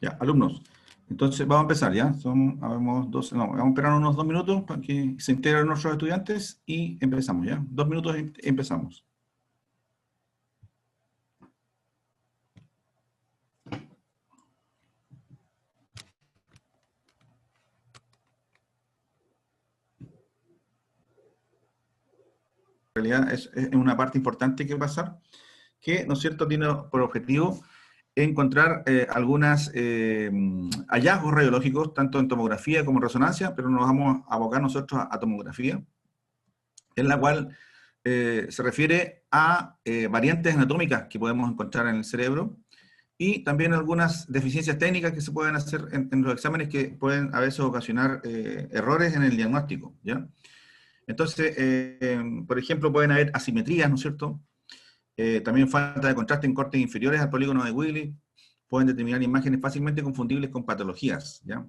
Ya, alumnos. Entonces vamos a empezar, ¿ya? Habemos 12, no, vamos a esperar unos 2 minutos para que se integren nuestros estudiantes y empezamos, ¿ya? 2 minutos y empezamos. En realidad es una parte importante que pasar, que, ¿no es cierto?, tiene por objetivo encontrar algunos hallazgos radiológicos, tanto en tomografía como en resonancia, pero nos vamos a abocar nosotros a tomografía, en la cual se refiere a variantes anatómicas que podemos encontrar en el cerebro y también algunas deficiencias técnicas que se pueden hacer en los exámenes que pueden a veces ocasionar errores en el diagnóstico, ¿ya? Entonces, por ejemplo, pueden haber asimetrías, ¿no es cierto? También falta de contraste en cortes inferiores al polígono de Willy, pueden determinar imágenes fácilmente confundibles con patologías, ¿ya?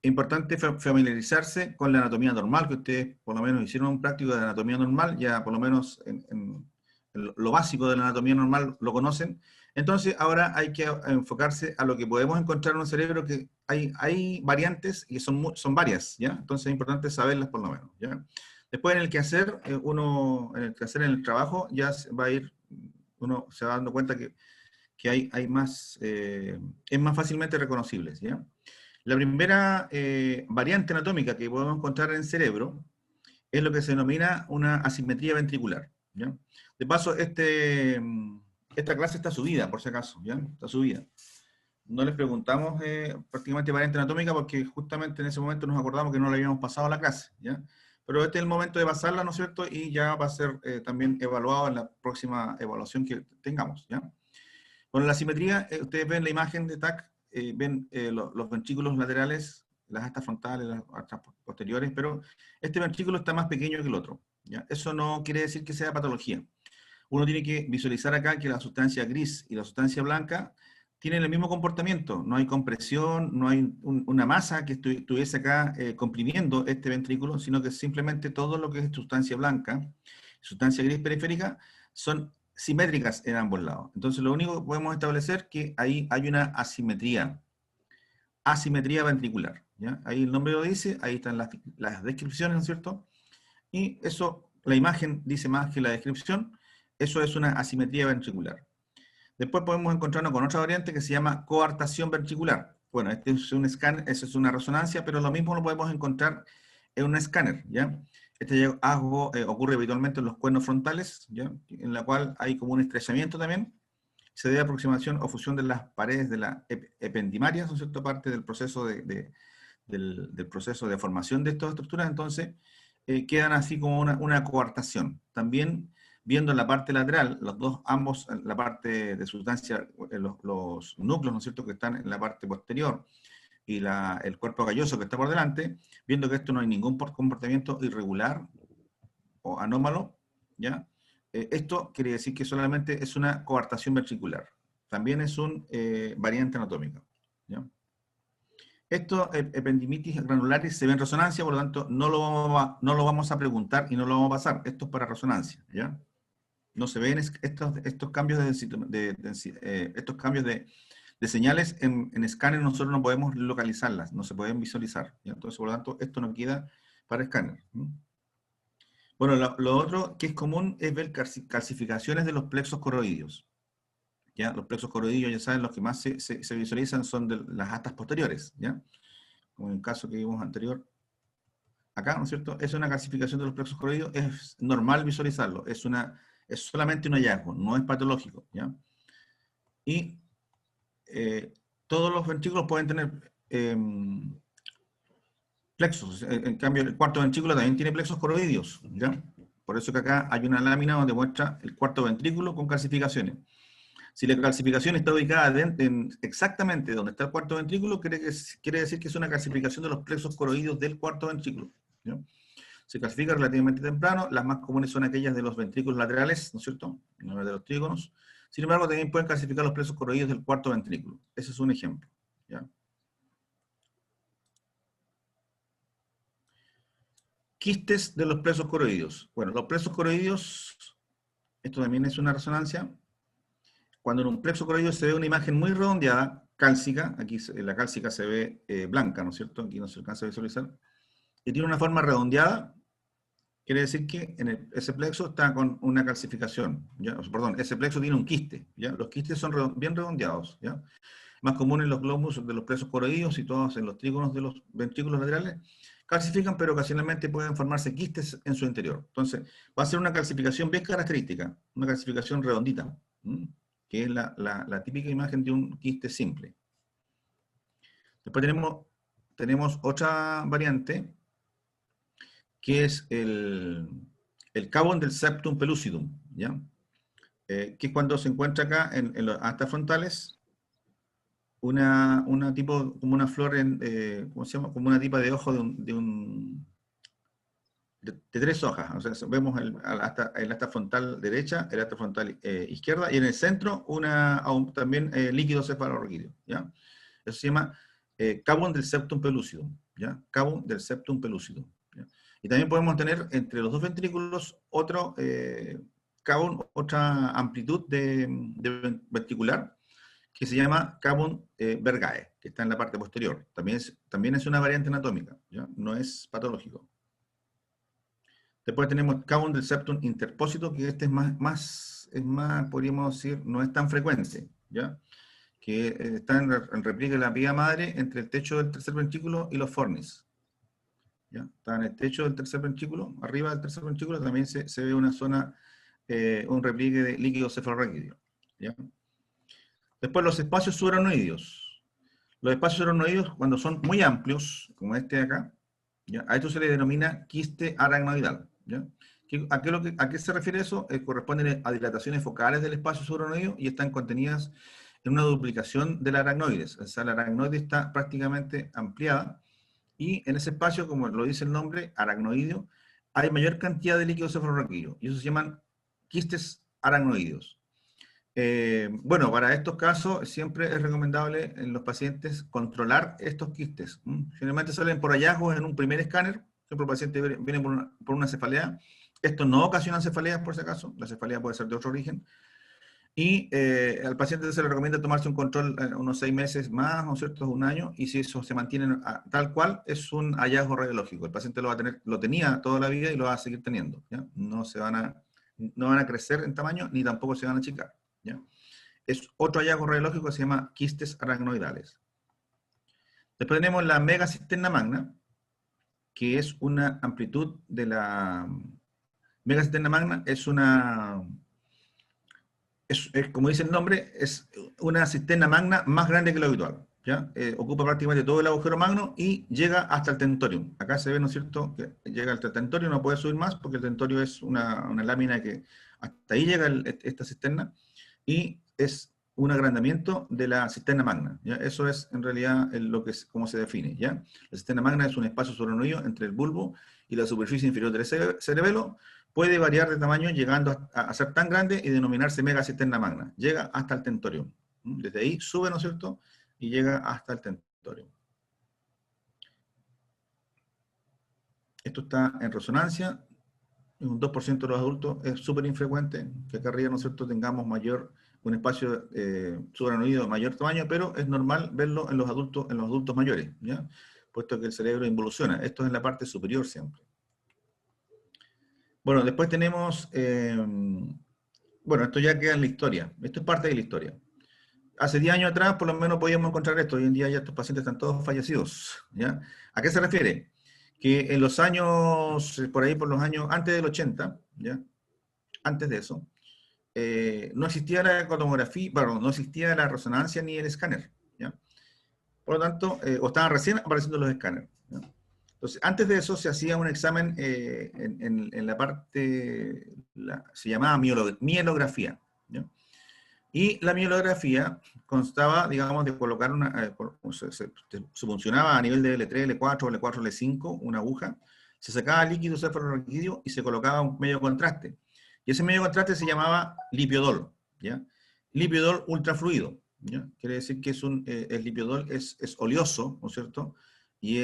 Es importante familiarizarse con la anatomía normal, que ustedes por lo menos hicieron un práctico de anatomía normal, ya por lo menos en lo básico de la anatomía normal lo conocen. Entonces ahora hay que enfocarse a lo que podemos encontrar en un cerebro, que hay variantes y son varias, ¿ya? Entonces es importante saberlas por lo menos, ¿ya? Después en el quehacer, en el trabajo, ya va a ir, uno se va dando cuenta que hay más, es más fácilmente reconocibles, ¿ya? La primera variante anatómica que podemos encontrar en el cerebro es lo que se denomina una asimetría ventricular, ¿ya? De paso, esta clase está subida, por si acaso, ¿ya? Está subida. No les preguntamos prácticamente variante anatómica porque justamente en ese momento nos acordamos que no le habíamos pasado a la clase, ¿ya? Pero este es el momento de pasarla, ¿no es cierto? Y ya va a ser también evaluado en la próxima evaluación que tengamos, ¿ya? Bueno, la simetría, ustedes ven la imagen de TAC, ven los ventrículos laterales, las astas frontales, las astas posteriores, pero este ventrículo está más pequeño que el otro, ¿ya? Eso no quiere decir que sea patología. Uno tiene que visualizar acá que la sustancia gris y la sustancia blanca tienen el mismo comportamiento. No hay compresión, no hay una masa que estuviese acá comprimiendo este ventrículo, sino que simplemente todo lo que es sustancia blanca, sustancia gris periférica, son simétricas en ambos lados. Entonces lo único que podemos establecer es que ahí hay una asimetría ventricular, ¿ya? Ahí el nombre lo dice, ahí están las descripciones, ¿no es cierto? Y eso, la imagen dice más que la descripción, eso es una asimetría ventricular. Después podemos encontrarnos con otra variante que se llama coartación ventricular. Bueno, este es un escáner, eso es una resonancia, pero lo mismo lo podemos encontrar en un escáner, ¿ya? Este hallazgo ocurre habitualmente en los cuernos frontales, ¿ya? En la cual hay como un estrechamiento también. Se debe a aproximación o fusión de las paredes de la ependimaria, ¿no es cierto? Parte del proceso del proceso de formación de estas estructuras, entonces quedan así como una coartación. También viendo en la parte lateral, ambos, la parte de sustancia, los núcleos, ¿no es cierto?, que están en la parte posterior, y el cuerpo calloso que está por delante, viendo que esto no hay ningún comportamiento irregular o anómalo, ¿ya? Esto quiere decir que solamente es una coartación ventricular. También es un variante anatómica, ¿ya? Esto, ependimitis granularis, se ve en resonancia, por lo tanto, no lo vamos a preguntar y no lo vamos a pasar. Esto es para resonancia, ¿ya? No se ven estos cambios estos cambios de señales en escáner, nosotros no podemos localizarlas, no se pueden visualizar, ¿ya? Entonces, por lo tanto, esto no queda para escáner. Bueno, lo otro que es común es ver calcificaciones de los plexos coroideos, ¿ya? Los plexos coroideos, ya saben, los que más se visualizan son de las astas posteriores, ¿ya? Como en el caso que vimos anterior, acá, ¿no es cierto? Es una calcificación de los plexos coroideos, es normal visualizarlo, es solamente un hallazgo, no es patológico, ¿ya? Y todos los ventrículos pueden tener plexos, en cambio el cuarto ventrículo también tiene plexos coroideos, ¿ya? Por eso que acá hay una lámina donde muestra el cuarto ventrículo con calcificaciones. Si la calcificación está ubicada exactamente donde está el cuarto ventrículo, quiere decir que es una calcificación de los plexos coroideos del cuarto ventrículo, ¿ya? Se calcifica relativamente temprano, las más comunes son aquellas de los ventrículos laterales, ¿no es cierto?, no de los trígonos. Sin embargo, también pueden calcificar los plexos coroideos del cuarto ventrículo. Ese es un ejemplo, ¿ya? Quistes de los plexos coroideos. Bueno, los plexos coroideos, esto también es una resonancia. Cuando en un plexo coroideo se ve una imagen muy redondeada, cálcica, aquí la cálcica se ve blanca, ¿no es cierto? Aquí no se alcanza a visualizar. Y tiene una forma redondeada, quiere decir que ese plexo está con una calcificación, ¿ya? Perdón, ese plexo tiene un quiste, ¿ya? Los quistes son bien redondeados, ¿ya? Más común en los glóbulos de los plexos coroides y todos en los trígonos de los ventrículos laterales, calcifican, pero ocasionalmente pueden formarse quistes en su interior. Entonces, va a ser una calcificación bien característica, una calcificación redondita, que es la típica imagen de un quiste simple. Después tenemos otra variante, que es el cavum del septum pellucidum, ¿ya? Que es cuando se encuentra acá en las astas frontales, una tipo, como una flor, ¿cómo se llama? Como una tipa de ojo de 3 hojas. O sea, vemos el asta frontal derecha, el asta frontal izquierda, y en el centro también líquido cefalorraquídeo, ¿ya? Eso se llama cavum del septum pellucidum, ¿ya? Cavum del septum pellucidum, ¿ya? Y también podemos tener entre los dos ventrículos otro cavum, otra amplitud de ventricular, que se llama cavum vergae, que está en la parte posterior. También es una variante anatómica, ¿ya? No es patológico. Después tenemos cavum del septum interpósito, que este es más, podríamos decir, no es tan frecuente, ¿ya? Que está en repliegue de la vía madre entre el techo del tercer ventrículo y los fornis, ¿ya? Está en el techo del tercer ventrículo, arriba del tercer ventrículo también se ve una zona, un repliegue de líquido cefalorraquídeo, ¿ya? Después los espacios subaracnoideos. Los espacios subaracnoideos, cuando son muy amplios, como este de acá, ¿ya? A esto se le denomina quiste aracnoidal, ¿ya? ¿A qué se refiere eso? Corresponden a dilataciones focales del espacio subaracnoideo y están contenidas en una duplicación de la aracnoides. O sea, la aracnoide está prácticamente ampliada y en ese espacio, como lo dice el nombre, aracnoideo, hay mayor cantidad de líquido cefalorraquídeo y eso se llaman quistes aracnoideos. Bueno, para estos casos siempre es recomendable en los pacientes controlar estos quistes. Generalmente salen por hallazgos en un primer escáner, siempre el paciente viene por una cefalea. Esto no ocasiona cefaleas por si acaso, la cefalea puede ser de otro origen. Y al paciente se le recomienda tomarse un control unos 6 meses más, ¿no es cierto?, un año, y si eso se mantiene tal cual, es un hallazgo radiológico. El paciente lo tenía toda la vida y lo va a seguir teniendo, ¿ya? No van a crecer en tamaño, ni tampoco se van a achicar, ¿ya? Es otro hallazgo radiológico que se llama quistes aracnoidales. Después tenemos la megacisterna magna, que es una amplitud de la... Megacisterna magna es como dice el nombre, es una cisterna magna más grande que lo habitual, ¿ya? Ocupa prácticamente todo el agujero magno y llega hasta el tentorium. Acá se ve, ¿no es cierto?, que llega hasta el tentorium, no puede subir más porque el tentorio es una lámina que hasta ahí llega esta cisterna y es un agrandamiento de la cisterna magna, ¿ya? Eso es en realidad cómo se define, ¿ya? La cisterna magna es un espacio subaracnoideo entre el bulbo y la superficie inferior del cerebelo. Puede variar de tamaño llegando a ser tan grande y denominarse megacisterna magna. Llega hasta el tentorium. Desde ahí sube, ¿no es cierto?, y llega hasta el tentorium. Esto está en resonancia. En un 2% de los adultos es súper infrecuente que acá arriba, ¿no es cierto?, tengamos un espacio subaracnoideo de mayor tamaño, pero es normal verlo en los adultos mayores, ¿ya? Puesto que el cerebro involuciona. Esto es en la parte superior siempre. Bueno, después tenemos, bueno, esto ya queda en la historia. Esto es parte de la historia. Hace 10 años atrás, por lo menos, podíamos encontrar esto. Hoy en día ya estos pacientes están todos fallecidos, ¿ya? ¿A qué se refiere? Que en los años, por los años antes del 80, ¿ya? Antes de eso, no existía la ecotomografía, bueno, no existía la resonancia ni el escáner, ¿ya? Por lo tanto, o estaban recién apareciendo los escáneres, ¿ya? Entonces, antes de eso se hacía un examen en la parte, se llamaba mielografía, ¿ya? Y la mielografía constaba, digamos, de colocar se funcionaba a nivel de L3, L4, L4, L5, una aguja, se sacaba líquido cefalorraquídeo y se colocaba un medio contraste. Y ese medio contraste se llamaba lipiodol, ¿ya? Lipiodol ultrafluido, ¿ya? Quiere decir que el lipiodol es oleoso, ¿no es cierto? Y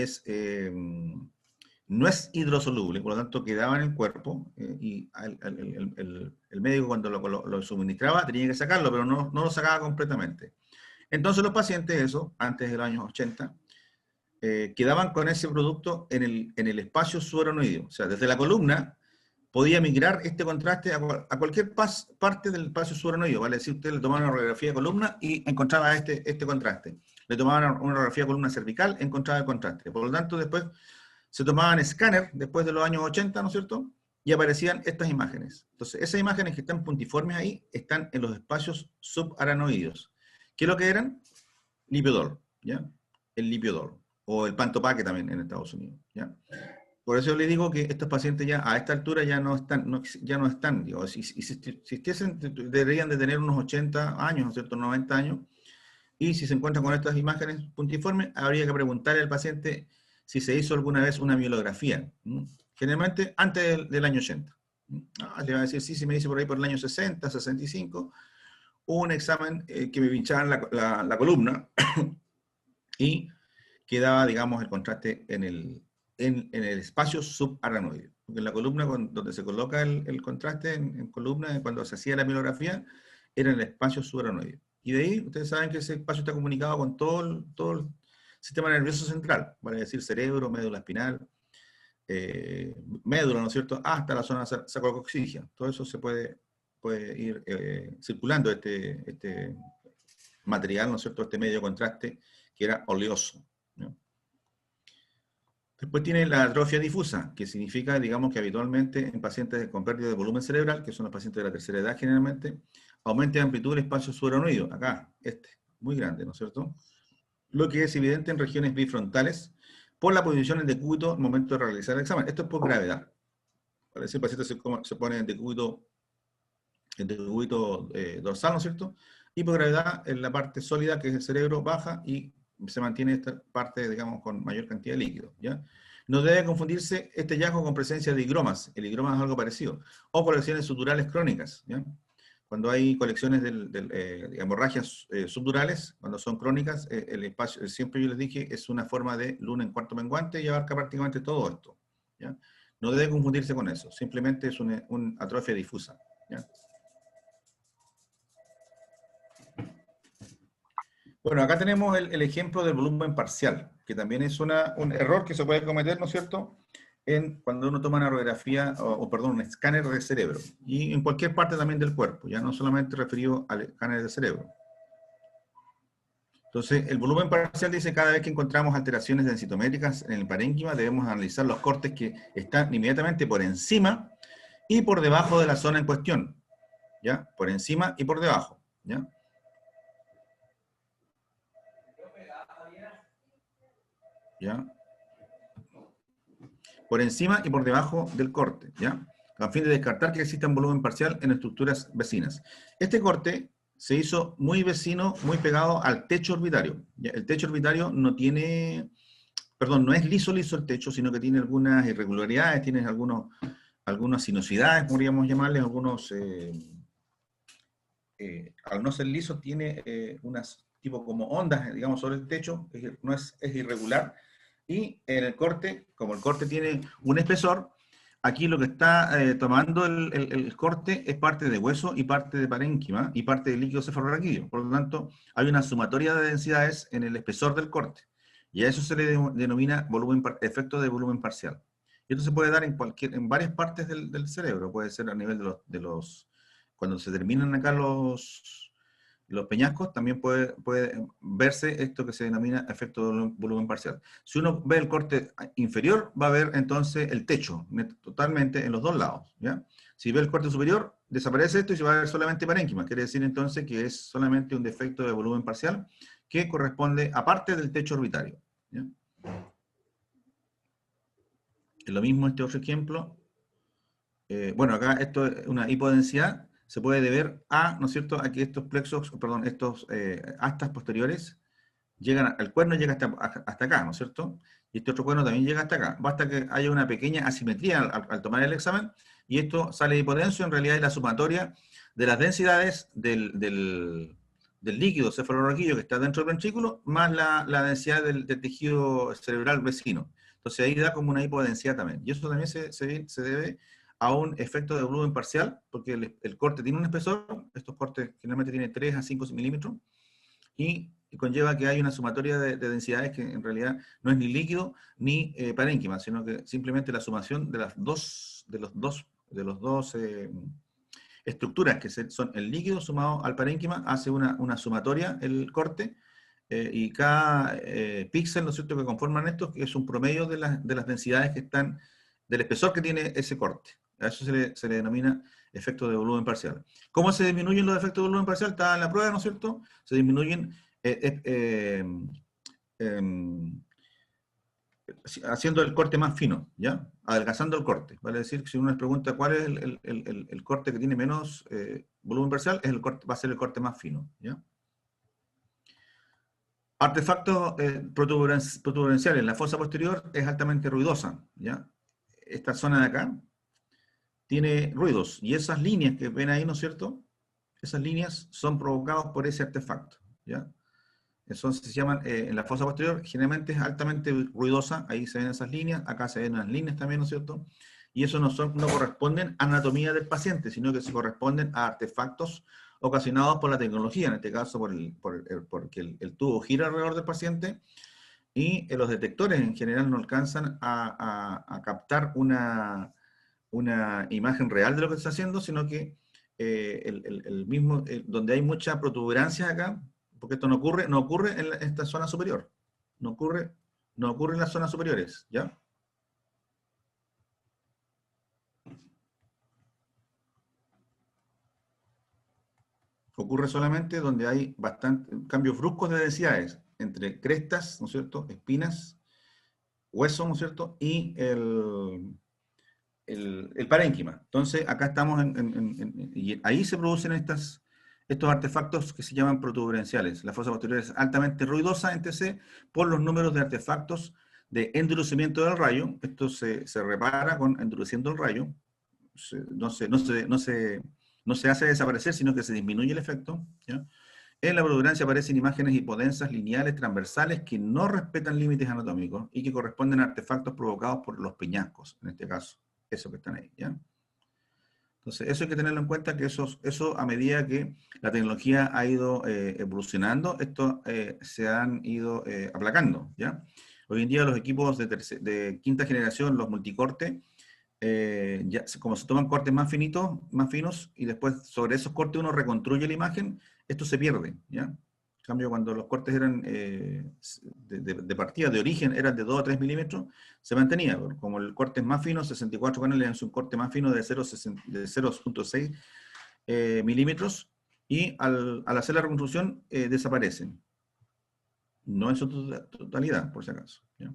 no es hidrosoluble, por lo tanto quedaba en el cuerpo y el médico cuando lo suministraba tenía que sacarlo, pero no lo sacaba completamente. Entonces los pacientes, eso, antes de los años 80, quedaban con ese producto en el espacio subaranoideo. O sea, desde la columna podía migrar este contraste a cualquier parte del espacio subaranoideo. Vale decir, usted le tomaba una radiografía de columna y encontraba este contraste. Le tomaban una radiografía de columna cervical, encontraba el contraste. Por lo tanto, después se tomaban escáner, después de los años 80, ¿no es cierto? Y aparecían estas imágenes. Entonces, esas imágenes que están puntiformes ahí, están en los espacios subaranoideos. ¿Qué es lo que eran? Lipiodol, ¿ya? El lipiodol. O el pantopaque también en Estados Unidos, ¿ya? Por eso les digo que estos pacientes ya a esta altura ya no están, digo, si existiesen, deberían de tener unos 80 años, ¿no es cierto?, 90 años, y si se encuentran con estas imágenes puntiformes, habría que preguntarle al paciente si se hizo alguna vez una mielografía, generalmente antes del año 80. Le va a decir, sí, se me hizo por ahí por el año 60, 65, hubo un examen que me pinchaban la columna y quedaba, digamos, el contraste en el espacio subaranoideo. Porque en la columna, donde se coloca el contraste en columna, cuando se hacía la mielografía, era en el espacio subaranoideo. Y de ahí, ustedes saben que ese espacio está comunicado con todo el sistema nervioso central, vale decir cerebro, médula espinal, médula, ¿no es cierto?, hasta la zona sacrococcígea. Todo eso se puede ir circulando este material, ¿no es cierto?, este medio de contraste, que era oleoso, ¿no? Después tiene la atrofia difusa, que significa, digamos, que habitualmente en pacientes con pérdida de volumen cerebral, que son los pacientes de la tercera edad generalmente, aumenta de amplitud del espacio subaranoideo, acá, muy grande, ¿no es cierto? Lo que es evidente en regiones bifrontales por la posición en decúbito al momento de realizar el examen. Esto es por gravedad. Para decir, el paciente se pone en decúbito dorsal, ¿no es cierto? Y por gravedad, en la parte sólida, que es el cerebro, baja y se mantiene esta parte, digamos, con mayor cantidad de líquido, ¿ya? No debe confundirse este hallazgo con presencia de higromas. El higroma es algo parecido. O colecciones subdurales crónicas, ¿ya? Cuando hay colecciones de hemorragias subdurales, cuando son crónicas, el espacio, siempre yo les dije, es una forma de luna en cuarto menguante y abarca prácticamente todo esto, ¿ya? No debe confundirse con eso. Simplemente es una atrofia difusa, ¿ya? Bueno, acá tenemos el ejemplo del volumen parcial, que también es un error que se puede cometer, ¿no es cierto?, cuando uno toma una radiografía, perdón, un escáner de cerebro, y en cualquier parte también del cuerpo, ya no solamente referido al escáner de cerebro. Entonces, el volumen parcial dice, cada vez que encontramos alteraciones densitométricas en el parénquima, debemos analizar los cortes que están inmediatamente por encima y por debajo de la zona en cuestión, ¿ya? Por encima y por debajo, ¿ya? ¿Ya? Por encima y por debajo del corte, ¿ya? A fin de descartar que exista un volumen parcial en estructuras vecinas. Este corte se hizo muy vecino, muy pegado al techo orbitario, ¿ya? El techo orbitario no tiene, perdón, no es liso el techo, sino que tiene algunas irregularidades, tiene algunas sinuosidades, podríamos llamarles, al no ser liso, tiene unas tipo como ondas, digamos, sobre el techo, es irregular. Y en el corte, como el corte tiene un espesor, aquí lo que está tomando el corte es parte de hueso y parte de parénquima y parte del líquido cefalorraquídeo. Por lo tanto, hay una sumatoria de densidades en el espesor del corte. Y a eso se le denomina efecto de volumen parcial. Y esto se puede dar en varias partes del cerebro. Puede ser a nivel cuando se terminan acá los peñascos, también puede verse esto que se denomina efecto de volumen parcial. Si uno ve el corte inferior, va a ver entonces el techo, totalmente en los dos lados, ¿ya? Si ve el corte superior, desaparece esto y se va a ver solamente parénquima. Quiere decir entonces que es solamente un defecto de volumen parcial que corresponde aparte del techo orbitario, ¿ya? Es lo mismo este otro ejemplo. Bueno, acá esto es una hipodensidad, se puede deber a, ¿no es cierto?, a que estos plexos, perdón, estos astas posteriores el cuerno llega hasta acá, ¿no es cierto? Y este otro cuerno también llega hasta acá. Basta que haya una pequeña asimetría al tomar el examen, y esto sale hipodenso, en realidad es la sumatoria de las densidades del líquido cefalorraquídeo que está dentro del ventrículo, más la densidad del tejido cerebral vecino. Entonces ahí da como una hipodensidad también. Y eso también se debe a un efecto de volumen parcial, porque el corte tiene un espesor, estos cortes generalmente tienen 3 a 5 milímetros, y conlleva que hay una sumatoria de densidades que en realidad no es ni líquido ni parénquima, sino que simplemente la sumación de los dos estructuras que son el líquido sumado al parénquima hace una sumatoria el corte, y cada píxel, ¿no es cierto?, que conforman esto es un promedio de las densidades que están, del espesor que tiene ese corte. A eso se le denomina efecto de volumen parcial. ¿Cómo se disminuyen los efectos de volumen parcial? Está en la prueba, ¿no es cierto? Se disminuyen haciendo el corte más fino, ¿ya? Adelgazando el corte. Vale decir que si uno les pregunta cuál es el corte que tiene menos volumen parcial, va a ser el corte más fino, ¿ya? Artefactos protuberenciales. La fosa posterior es altamente ruidosa, ¿ya? Esta zona de acá tiene ruidos, y esas líneas que ven ahí, ¿no es cierto? Esas líneas son provocadas por ese artefacto, ¿ya? Entonces se llaman, en la fosa posterior, generalmente es altamente ruidosa, ahí se ven esas líneas, acá se ven unas líneas también, ¿no es cierto? Y eso no corresponden a anatomía del paciente, sino que se corresponden a artefactos ocasionados por la tecnología, en este caso porque el tubo gira alrededor del paciente, y los detectores en general no alcanzan a captar una imagen real de lo que se está haciendo, sino que donde hay mucha protuberancia acá, porque esto no ocurre en esta zona superior, no ocurre en las zonas superiores, ¿ya? Ocurre solamente donde hay cambios bruscos de densidades entre crestas, ¿no es cierto?, espinas, hueso, ¿no es cierto?, y el parénquima. Entonces, acá estamos y ahí se producen estos artefactos que se llaman protuberenciales. La fosa posterior es altamente ruidosa en TC por los números de artefactos de endurecimiento del rayo. Esto se repara con endureciendo el rayo. No se hace desaparecer, sino que se disminuye el efecto, ¿ya? En la protuberancia aparecen imágenes hipodensas, lineales, transversales, que no respetan límites anatómicos y que corresponden a artefactos provocados por los peñascos, en este caso, eso que están ahí, ¿ya? Entonces, eso hay que tenerlo en cuenta, que eso a medida que la tecnología ha ido evolucionando, esto se han ido aplacando, ¿ya? Hoy en día los equipos de quinta generación, los multicorte, como se toman cortes más finos, y después sobre esos cortes uno reconstruye la imagen, esto se pierde, ¿ya? En cambio, cuando los cortes eran de partida, de origen, eran de 2 a 3 milímetros, se mantenía. Como el corte es más fino, 64 canales es un corte más fino de 0.6 milímetros, y al hacer la reconstrucción desaparecen. No en su totalidad, por si acaso, ¿ya?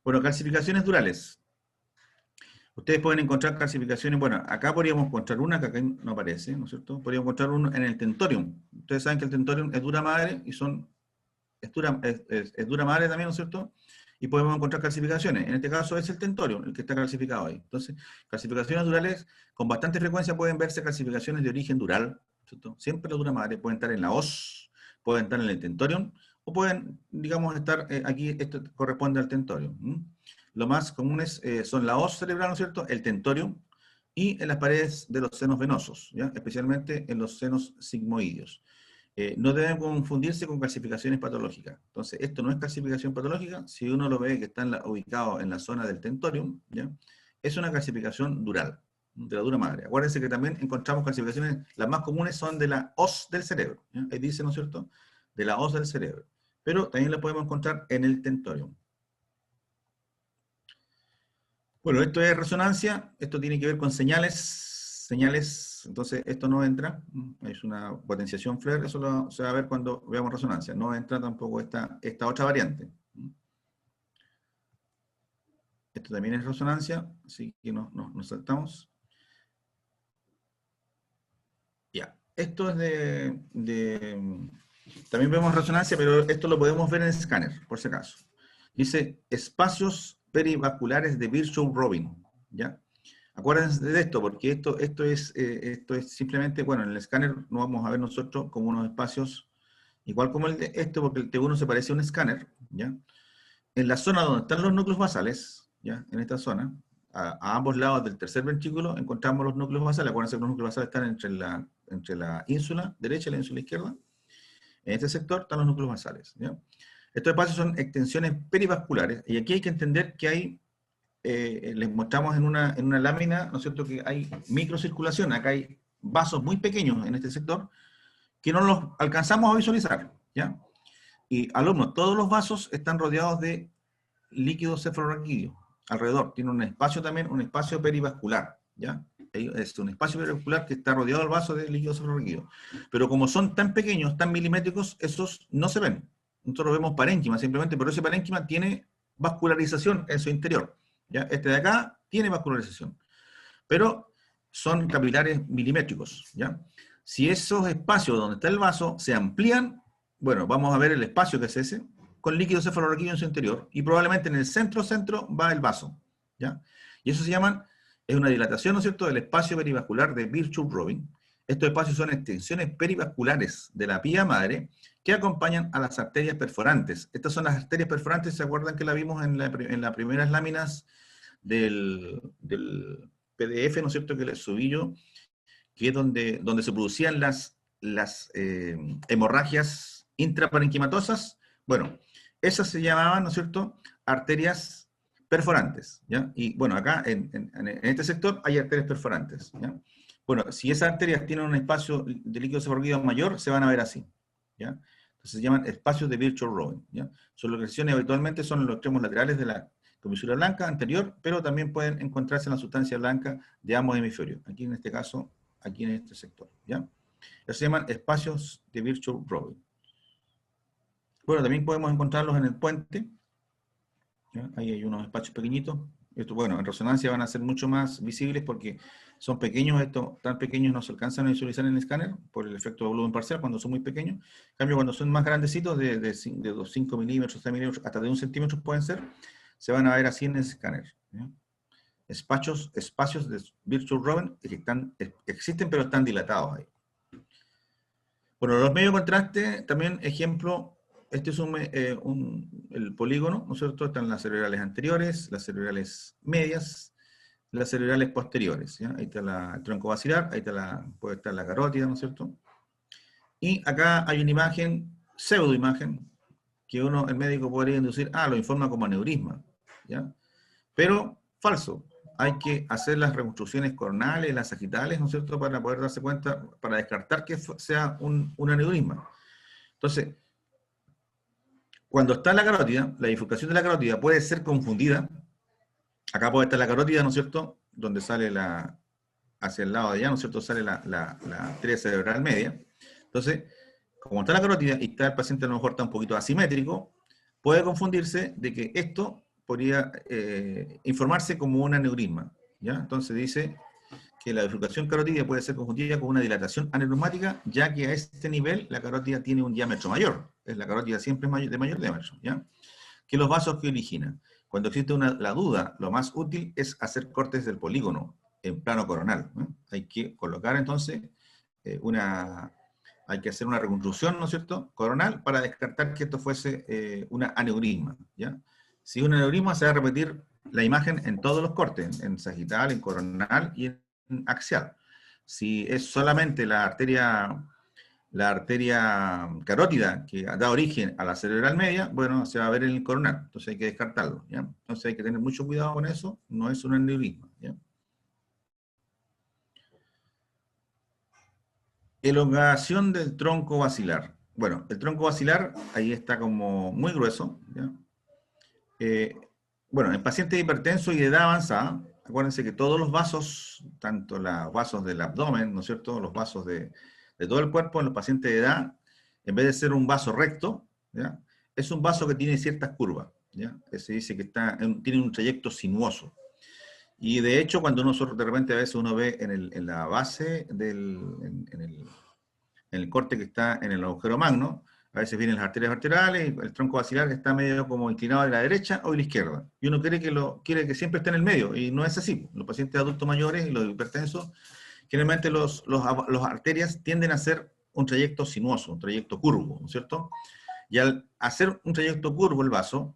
Bueno, calcificaciones durales. Ustedes pueden encontrar calcificaciones, bueno, acá podríamos encontrar una que acá no aparece, ¿no es cierto? Podríamos encontrar uno en el tentorium. Ustedes saben que el tentorium es dura madre y es dura madre también, ¿no es cierto? Y podemos encontrar calcificaciones. En este caso es el tentorium el que está calcificado ahí. Entonces, calcificaciones durales, con bastante frecuencia pueden verse calcificaciones de origen dural, ¿cierto? Siempre la dura madre pueden estar en la os, pueden estar en el tentorium, o pueden, digamos, estar aquí, esto corresponde al tentorium. Lo más comunes son la hoz cerebral, ¿no es cierto?, el tentorium, y en las paredes de los senos venosos, ¿ya? Especialmente en los senos sigmoideos. No deben confundirse con calcificaciones patológicas. Entonces, esto no es calcificación patológica. Si uno lo ve que está ubicado en la zona del tentorium, ¿ya?, es una calcificación dural, de la dura madre. Acuérdense que también encontramos calcificaciones, las más comunes son de la hoz del cerebro, ¿ya? Ahí dice, ¿no es cierto?, de la hoz del cerebro. Pero también la podemos encontrar en el tentorium. Bueno, esto es resonancia, esto tiene que ver con señales, entonces esto no entra, es una potenciación FLIR, eso se va a ver cuando veamos resonancia, no entra tampoco esta otra variante. Esto también es resonancia, así que nos saltamos. Ya, esto es también vemos resonancia, pero esto lo podemos ver en el escáner, por si acaso. Dice, espacios perivasculares de Virchow-Robin, ¿ya? Acuérdense de esto, porque esto es simplemente, bueno, en el escáner no vamos a ver nosotros como unos espacios, igual como el de esto, porque el T1 se parece a un escáner, ¿ya? En la zona donde están los núcleos basales, ¿ya? En esta zona, a ambos lados del tercer ventrículo, encontramos los núcleos basales. Acuérdense que los núcleos basales están entre la ínsula derecha y la ínsula izquierda. En este sector están los núcleos basales, ¿ya? Estos espacios son extensiones perivasculares, y aquí hay que entender que hay, les mostramos en una lámina, ¿no es cierto?, que hay microcirculación, acá hay vasos muy pequeños en este sector, que no los alcanzamos a visualizar, ¿ya? Y alumnos, todos los vasos están rodeados de líquido cefalorraquídeo, alrededor, tiene un espacio también, un espacio perivascular, ¿ya? Es un espacio perivascular que está rodeado del vaso de líquido cefalorraquídeo. Pero como son tan pequeños, tan milimétricos, esos no se ven. Nosotros vemos parénquima simplemente, pero ese parénquima tiene vascularización en su interior, ¿ya? Este de acá tiene vascularización, pero son capilares milimétricos, ¿ya? Si esos espacios donde está el vaso se amplían, bueno, vamos a ver el espacio que es ese, con líquido cefalorraquídeo en su interior, y probablemente en el centro va el vaso, ¿ya? Y eso se llama, es una dilatación, ¿no es cierto?, del espacio perivascular de Virchow-Robin. Estos espacios son extensiones perivasculares de la pía madre que acompañan a las arterias perforantes. Estas son las arterias perforantes, ¿se acuerdan que la vimos en las primeras láminas del PDF, ¿no es cierto?, que les subí yo, que es donde se producían las hemorragias intraparenquimatosas. Bueno, esas se llamaban, ¿no es cierto?, arterias perforantes, ¿ya? Y bueno, acá en este sector hay arterias perforantes, ¿ya? Bueno, si esas arterias tienen un espacio de líquido cefalorraquídeo mayor, se van a ver así, ¿ya? Entonces se llaman espacios de Virchow-Robin, ¿ya? Sus localizaciones habitualmente son en los extremos laterales de la comisura blanca anterior, pero también pueden encontrarse en la sustancia blanca de ambos hemisferios. Aquí en este caso, aquí en este sector, ¿ya? Eso se llaman espacios de Virchow-Robin. Bueno, también podemos encontrarlos en el puente, ¿ya? Ahí hay unos espacios pequeñitos. Esto, bueno, en resonancia van a ser mucho más visibles porque son pequeños, estos tan pequeños no se alcanzan a visualizar en el escáner por el efecto de volumen parcial cuando son muy pequeños. En cambio, cuando son más grandecitos, de 5 milímetros, 6 milímetros, hasta de 1 centímetro pueden ser, se van a ver así en el escáner, ¿ya? Espacios de Virchow-Robin que existen pero están dilatados ahí. Bueno, los medios de contraste, también ejemplo, este es el polígono, ¿no es cierto? Están las cerebrales anteriores, las cerebrales medias, las cerebrales posteriores, ¿ya? Ahí está el tronco basilar, ahí puede estar la carótida, ¿no es cierto? Y acá hay una imagen, pseudoimagen, que el médico podría inducir, lo informa como aneurisma, ¿ya? Pero falso. Hay que hacer las reconstrucciones coronales, las sagitales, ¿no es cierto?, para poder darse cuenta, para descartar que sea un aneurisma. Entonces, cuando está la carótida, la bifurcación de la carótida puede ser confundida. Acá puede estar la carótida, ¿no es cierto?, donde sale hacia el lado de allá, ¿no es cierto?, sale la arteria cerebral media. Entonces, como está la carótida y está el paciente a lo mejor está un poquito asimétrico, puede confundirse de que esto podría informarse como un aneurisma, ¿ya? Entonces dice que la bifurcación carotídea puede ser confundida con una dilatación aneurismática, ya que a este nivel la carótida tiene un diámetro mayor. La carótida siempre es de mayor diámetro, ¿ya? Que los vasos que originan. Cuando existe la duda, lo más útil es hacer cortes del polígono en plano coronal, ¿no? Hay que colocar entonces hay que hacer una reconstrucción, ¿no es cierto?, coronal, para descartar que esto fuese una aneurisma, ¿ya? Si es un aneurisma, se va a repetir la imagen en todos los cortes, en sagital, en coronal y en axial. Si es solamente la arteria carótida que da origen a la cerebral media, bueno, se va a ver en el coronal, entonces hay que descartarlo, ¿ya? Entonces hay que tener mucho cuidado con eso, no es un aneurisma, ¿ya? Elongación del tronco basilar. Bueno, el tronco basilar ahí está como muy grueso, ¿ya? Bueno, en pacientes hipertensos y de edad avanzada, acuérdense que todos los vasos, tanto los vasos del abdomen, ¿no es cierto?, los vasos de todo el cuerpo en los pacientes de edad, en vez de ser un vaso recto, ¿ya?, es un vaso que tiene ciertas curvas, ¿ya? Se dice que tiene un trayecto sinuoso. Y de hecho, cuando de repente a veces uno ve en la base, en el corte que está en el agujero magno, a veces vienen las arterias vertebrales, y el tronco basilar está medio como inclinado a la derecha o a la izquierda. Y uno quiere que siempre esté en el medio, y no es así. Los pacientes adultos mayores y los hipertensos, generalmente las arterias tienden a hacer un trayecto sinuoso, un trayecto curvo, ¿no es cierto? Y al hacer un trayecto curvo el vaso,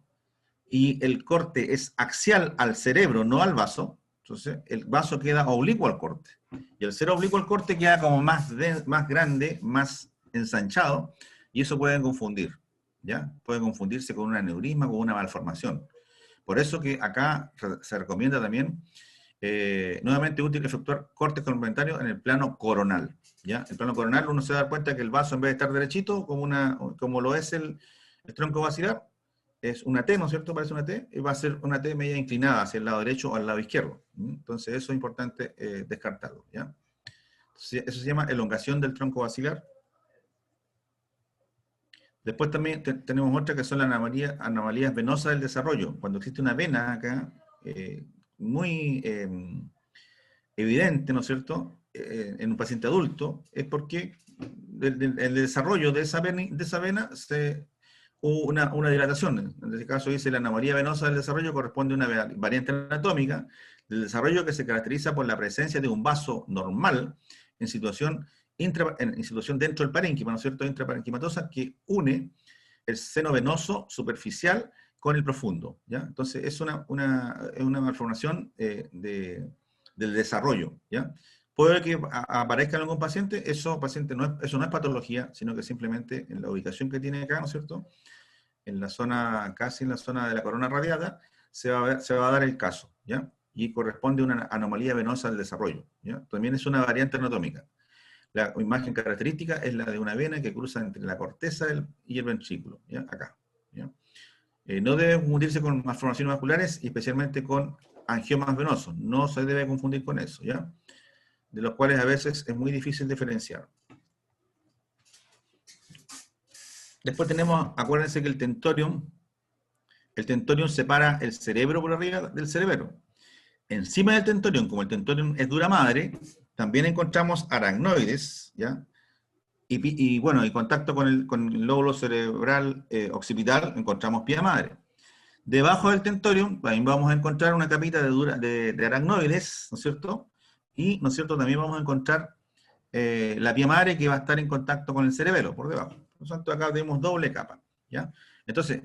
y el corte es axial al cerebro, no al vaso, entonces el vaso queda oblicuo al corte. Y al ser oblicuo al corte queda como más grande, más ensanchado, Y eso puede confundir, ¿ya? Puede confundirse con un aneurisma, con una malformación. Por eso que acá se recomienda también, nuevamente útil efectuar cortes complementarios en el plano coronal, ¿ya? El plano coronal uno se da cuenta que el vaso, en vez de estar derechito, como lo es el tronco basilar, es una T, ¿no es cierto? Parece una T, y va a ser una T media inclinada hacia el lado derecho o al lado izquierdo. Entonces eso es importante descartarlo, ¿ya? Entonces, eso se llama elongación del tronco basilar. Después también tenemos otra que son las anomalías venosas del desarrollo. Cuando existe una vena acá, muy evidente, ¿no es cierto?, en un paciente adulto, es porque el desarrollo de esa vena hubo una dilatación. En este caso dice la anomalía venosa del desarrollo corresponde a una variante anatómica del desarrollo que se caracteriza por la presencia de un vaso normal en situación dentro del parénquima, ¿no es cierto?, intraparenquimatosa, que une el seno venoso superficial con el profundo, ¿ya? Entonces es una malformación del desarrollo, ¿ya? Puede que aparezca en algún paciente, eso no es patología, sino que simplemente en la ubicación que tiene acá, ¿no es cierto?, en la zona, casi en la zona de la corona radiata, se va a dar el caso, ¿ya? Y corresponde a una anomalía venosa del desarrollo, ¿ya? También es una variante anatómica. La imagen característica es la de una vena que cruza entre la corteza y el ventrículo, ¿ya? Acá, ¿ya? No debe confundirse con malformaciones vasculares y especialmente con angiomas venosos. No se debe confundir con eso, ¿ya? De los cuales a veces es muy difícil diferenciar. Después tenemos, acuérdense que el tentorium separa el cerebro por arriba del cerebelo. Encima del tentorium, como el tentorium es dura madre, también encontramos aracnoides, ¿ya? Y bueno, en contacto con el lóbulo cerebral occipital encontramos pía madre. Debajo del tentorium también vamos a encontrar una capita de aracnoides, ¿no es cierto? Y, ¿no es cierto?, también vamos a encontrar la pía madre que va a estar en contacto con el cerebelo, por debajo. Por lo tanto, acá tenemos doble capa, ¿ya? Entonces,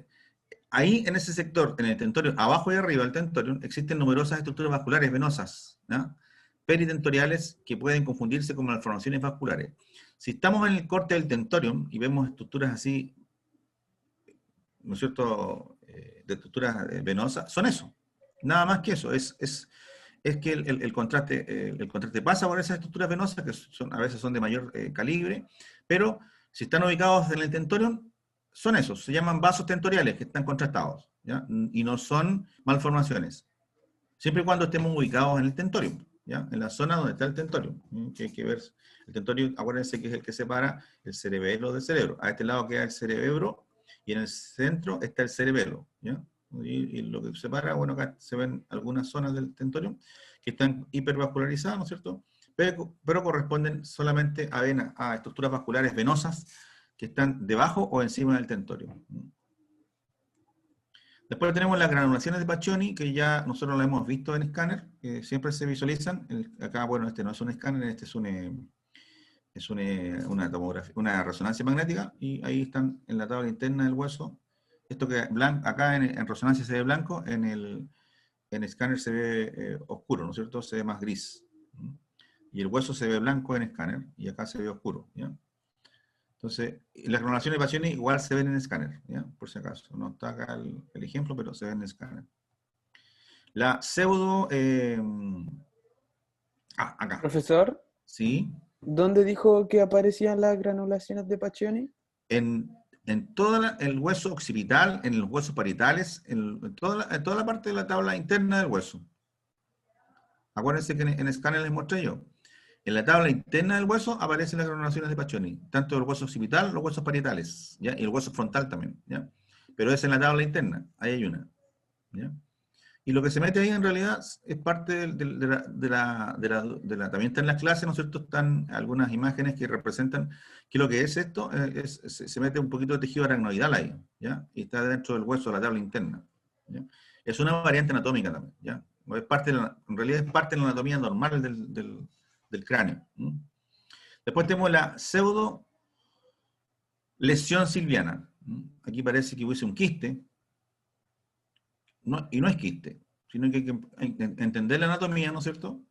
ahí en ese sector, en el tentorium, abajo y arriba del tentorium, existen numerosas estructuras vasculares venosas, ¿ya?, peritentoriales, que pueden confundirse con malformaciones vasculares. Si estamos en el corte del tentorium y vemos estructuras así, ¿no es cierto?, de estructuras venosas, son eso. Nada más que eso. Es que el contraste pasa por esas estructuras venosas, que a veces son de mayor calibre, pero si están ubicados en el tentorium, son esos. Se llaman vasos tentoriales, que están contrastados, ¿ya? Y no son malformaciones. Siempre y cuando estemos ubicados en el tentorium, ¿ya?, en la zona donde está el tentorium. Que hay que ver. El tentorium, acuérdense que es el que separa el cerebelo del cerebro. A este lado queda el cerebro y en el centro está el cerebelo, ¿ya? Y lo que separa, bueno, acá se ven algunas zonas del tentorium que están hipervascularizadas, ¿no es cierto?, pero corresponden solamente a estructuras vasculares venosas que están debajo o encima del tentorium. Después tenemos las granulaciones de Paccioni, que ya nosotros las hemos visto en escáner, que siempre se visualizan. Acá, bueno, este no es un escáner, este es una tomografía, una resonancia magnética, y ahí están en la tabla interna del hueso. Esto que acá en resonancia se ve blanco, en escáner se ve oscuro, ¿no es cierto? Se ve más gris. Y el hueso se ve blanco en escáner, y acá se ve oscuro, ¿ya? Entonces, las granulaciones de Paccioni igual se ven en escáner, ¿ya?, por si acaso. No está acá el ejemplo, pero se ven en escáner. La pseudo... acá. Profesor, ¿Sí? ¿dónde dijo que aparecían las granulaciones de Paccioni? En todo el hueso occipital, en los huesos parietales, en toda la parte de la tabla interna del hueso. Acuérdense que en escáner les mostré yo. En la tabla interna del hueso aparecen las granulaciones de Paccioni, tanto el hueso occipital, los huesos parietales, ¿ya?, y el hueso frontal también, ¿ya? Pero es en la tabla interna, ahí hay una, ¿ya? Y lo que se mete ahí en realidad es parte también está en las clases, ¿no es cierto?, están algunas imágenes que representan que lo que es esto, se mete un poquito de tejido aracnoidal ahí, ¿ya?, y está dentro del hueso de la tabla interna, ¿ya? Es una variante anatómica también, ¿ya? En realidad es parte de la anatomía normal del cráneo. Después tenemos la pseudo lesión silviana. Aquí parece que hubiese un quiste, y no es quiste, sino que hay que entender la anatomía, ¿no es cierto?,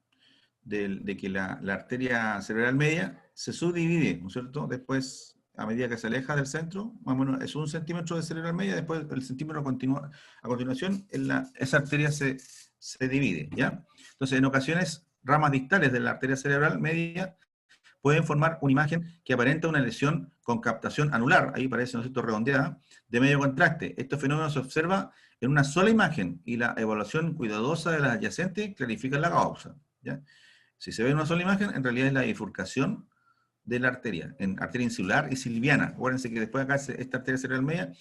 de que la arteria cerebral media se subdivide, ¿no es cierto?, después a medida que se aleja del centro, más o menos es 1 centímetro de cerebral media, después el centímetro continúa, a continuación esa arteria se divide, ¿ya? Entonces, en ocasiones, ramas distales de la arteria cerebral media pueden formar una imagen que aparenta una lesión con captación anular, ahí parece, ¿no es cierto?, redondeada, de medio contraste. Este fenómeno se observa en una sola imagen y la evaluación cuidadosa de las adyacentes clarifica la causa, ¿ya? Si se ve en una sola imagen, en realidad es la bifurcación de la arteria, en arteria insular y silviana. Acuérdense que después acá esta arteria cerebral media,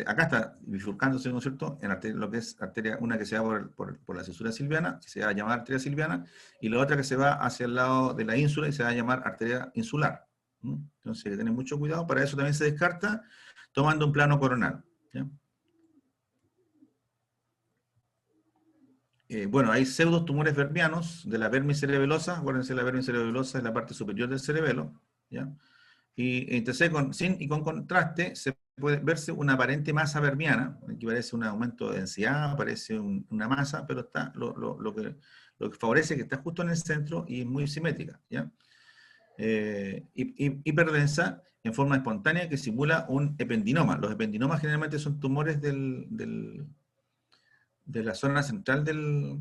acá está bifurcándose, ¿no es cierto?, en arteria, lo que es arteria, una que se va por la cesura silviana, que se va a llamar arteria silviana, y la otra que se va hacia el lado de la ínsula y se va a llamar arteria insular. Entonces hay que tener mucho cuidado, para eso también se descarta tomando un plano coronal, ¿ya? Bueno, hay pseudotumores vermianos de la vermis cerebelosa. Acuérdense, la vermis cerebelosa es la parte superior del cerebelo, ¿ya? Y entonces con contraste se puede verse una aparente masa vermiana, aquí parece un aumento de densidad, parece una masa, pero está lo que favorece que está justo en el centro y es muy simétrica, ¿ya? Hiperdensa en forma espontánea que simula un ependinoma. Los ependinomas generalmente son tumores de la zona central del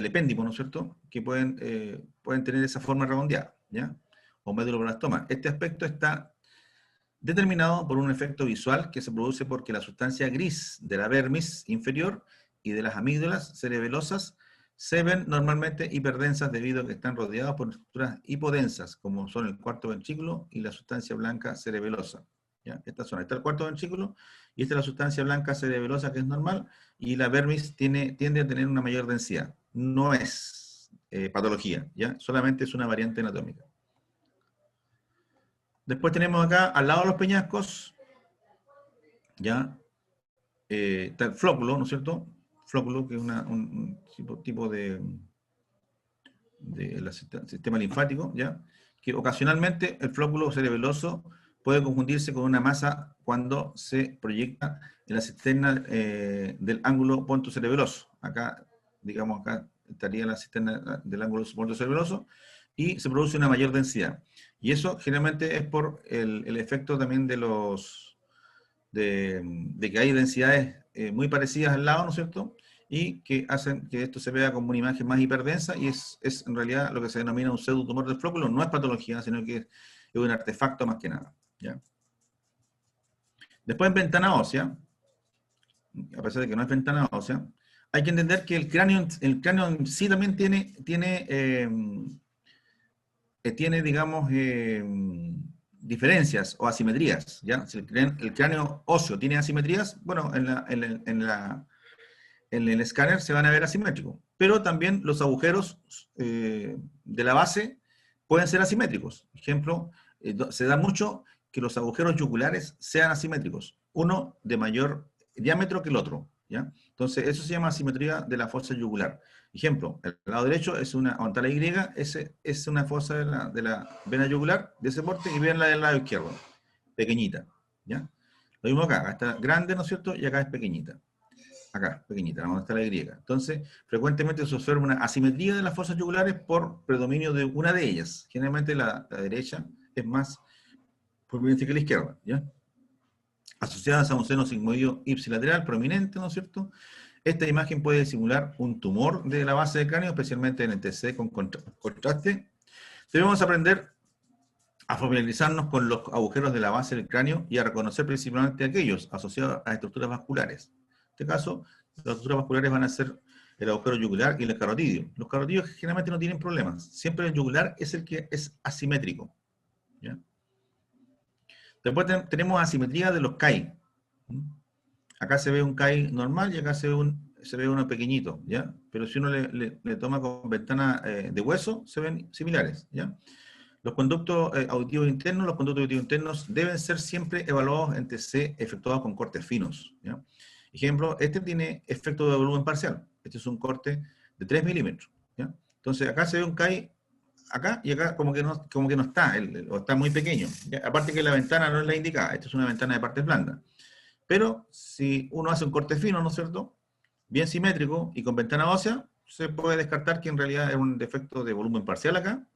epéndipo, ¿no es cierto?, que pueden tener esa forma redondeada, ¿ya?, o meduloblastoma. Este aspecto está determinado por un efecto visual que se produce porque la sustancia gris de la vermis inferior y de las amígdalas cerebelosas se ven normalmente hiperdensas debido a que están rodeadas por estructuras hipodensas, como son el cuarto ventrículo y la sustancia blanca cerebelosa, ¿ya? Esta zona, está el cuarto ventrículo, y esta es la sustancia blanca cerebelosa que es normal, y la vermis tiende a tener una mayor densidad. No es patología, ¿ya? Solamente es una variante anatómica. Después tenemos acá, al lado de los peñascos, ¿ya? Está el flóculo, ¿no es cierto? Flóculo, que es un tipo de sistema linfático, ¿ya? Que ocasionalmente el flóculo cerebeloso puede confundirse con una masa cuando se proyecta en la cisterna del ángulo pontocerebeloso. Acá, digamos, acá estaría la cisterna del ángulo pontocerebeloso y se produce una mayor densidad. Y eso generalmente es por el efecto también de que hay densidades muy parecidas al lado, ¿no es cierto?, y que hacen que esto se vea como una imagen más hiperdensa, y es en realidad lo que se denomina un pseudotumor del flóculo. No es patología, sino que es un artefacto más que nada, ¿ya? Después, en ventana ósea, a pesar de que no es ventana ósea, hay que entender que el cráneo en sí también tiene, digamos, diferencias o asimetrías, ¿ya? Si el cráneo óseo tiene asimetrías, bueno, en el escáner se van a ver asimétricos, pero también los agujeros de la base pueden ser asimétricos. Por ejemplo, se da mucho que los agujeros yugulares sean asimétricos, uno de mayor diámetro que el otro, ¿ya? Entonces, eso se llama asimetría de la fosa yugular. Ejemplo, el lado derecho es una, donde está la Y, es una fosa de la vena yugular de ese porte, y vean la del lado izquierdo, pequeñita, ¿ya? Lo mismo acá está grande, ¿no es cierto?, y acá es pequeñita. Acá, pequeñita, donde está la Y. Entonces, frecuentemente se observa una asimetría de las fosas yugulares por predominio de una de ellas. Generalmente la derecha es más prominente que la izquierda, ¿ya? Asociadas a un seno sigmoideo ipsilateral prominente, ¿no es cierto? Esta imagen puede simular un tumor de la base del cráneo, especialmente en el TC con contraste. Debemos aprender a familiarizarnos con los agujeros de la base del cráneo y a reconocer principalmente aquellos asociados a estructuras vasculares. En este caso, las estructuras vasculares van a ser el agujero yugular y el carotidio. Los carotidios generalmente no tienen problemas. Siempre el yugular es el que es asimétrico, ¿ya? Después tenemos asimetría de los CAI. Acá se ve un CAI normal y acá se ve uno pequeñito, ¿ya? Pero si uno le toma con ventana de hueso, se ven similares, ¿ya? Los conductos auditivos internos deben ser siempre evaluados en TC efectuados con cortes finos, ¿ya? Ejemplo, este tiene efecto de volumen parcial. Este es un corte de 3 milímetros, ¿ya? Entonces acá se ve un CAI, acá y acá como que no está, o está muy pequeño, ¿ya? Aparte que la ventana no es la indicada, esta es una ventana de partes blandas. Pero si uno hace un corte fino, ¿no es cierto?, bien simétrico y con ventana ósea, se puede descartar que en realidad es un defecto de volumen parcial acá,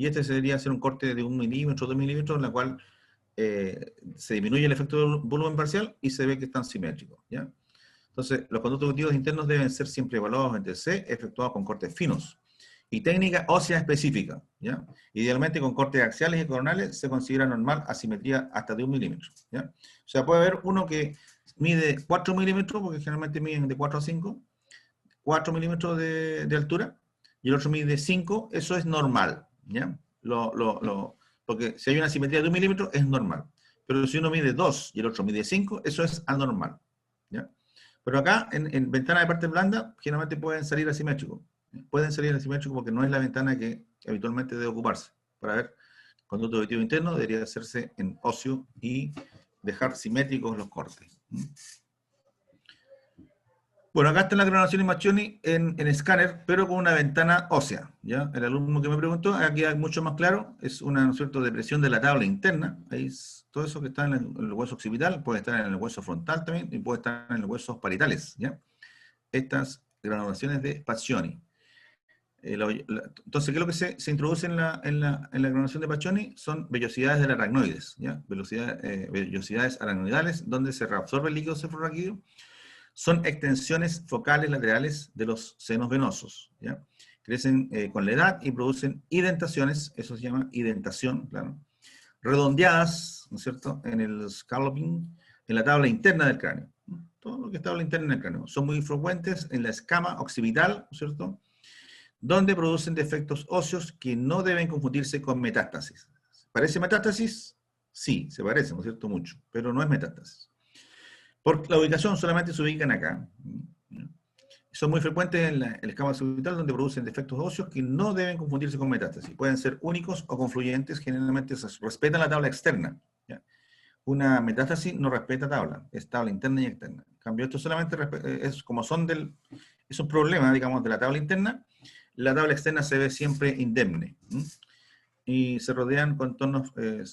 y este debería ser un corte de 1 milímetro, 2 milímetros, en la cual se disminuye el efecto del volumen parcial y se ve que están simétricos, ¿ya? Entonces, los conductos auditivos internos deben ser siempre evaluados entre C, efectuados con cortes finos, y técnica ósea específica, ¿ya? Idealmente con cortes axiales y coronales se considera normal asimetría hasta de 1 milímetro, ¿ya? O sea, puede haber uno que mide 4 milímetros, porque generalmente miden de 4 a 5, 4 milímetros de altura, y el otro mide 5, eso es normal, ¿ya? Porque si hay una asimetría de 1 milímetro, es normal. Pero si uno mide 2 y el otro mide 5, eso es anormal, ¿ya? Pero acá, en ventana de parte blanda, generalmente pueden salir asimétricos. Pueden salir asimétricos porque no es la ventana que habitualmente debe ocuparse. Para ver, conducto auditivo interno debería hacerse en óseo y dejar simétricos los cortes. Bueno, acá está la graduación Machoni en escáner, pero con una ventana ósea, ¿ya? El alumno que me preguntó, aquí es mucho más claro, es una, ¿no es cierto?, depresión de la tabla interna. Ahí todo eso que está en el hueso occipital, puede estar en el hueso frontal también, y puede estar en los huesos parietales, ¿ya? Estas graduaciones de Paccioni. Entonces, ¿qué es lo que se introduce en la graduación de Paccioni? Son vellosidades del aracnoides, ¿ya? Vellosidades aracnoidales, donde se reabsorbe el líquido cefalorraquídeo. Son extensiones focales laterales de los senos venosos, ¿ya? Crecen con la edad y producen indentaciones, eso se llama indentación, claro, redondeadas, ¿no es cierto?, en el scalloping, en la tabla interna del cráneo. Todo lo que es tabla interna del cráneo. Son muy frecuentes en la escama occipital, ¿no es cierto?, donde producen defectos óseos que no deben confundirse con metástasis. ¿Parece metástasis? Sí, se parece, ¿no es cierto?, mucho, pero no es metástasis. Por la ubicación solamente se ubican acá. Son muy frecuentes en la escama occipital, donde producen defectos óseos que no deben confundirse con metástasis. Pueden ser únicos o confluyentes, generalmente respetan la tabla externa, ¿ya? Una metástasis no respeta tabla, es tabla interna y externa. En cambio, esto solamente es como es un problema, digamos, de la tabla interna. La tabla externa se ve siempre indemne. Y se rodean contornos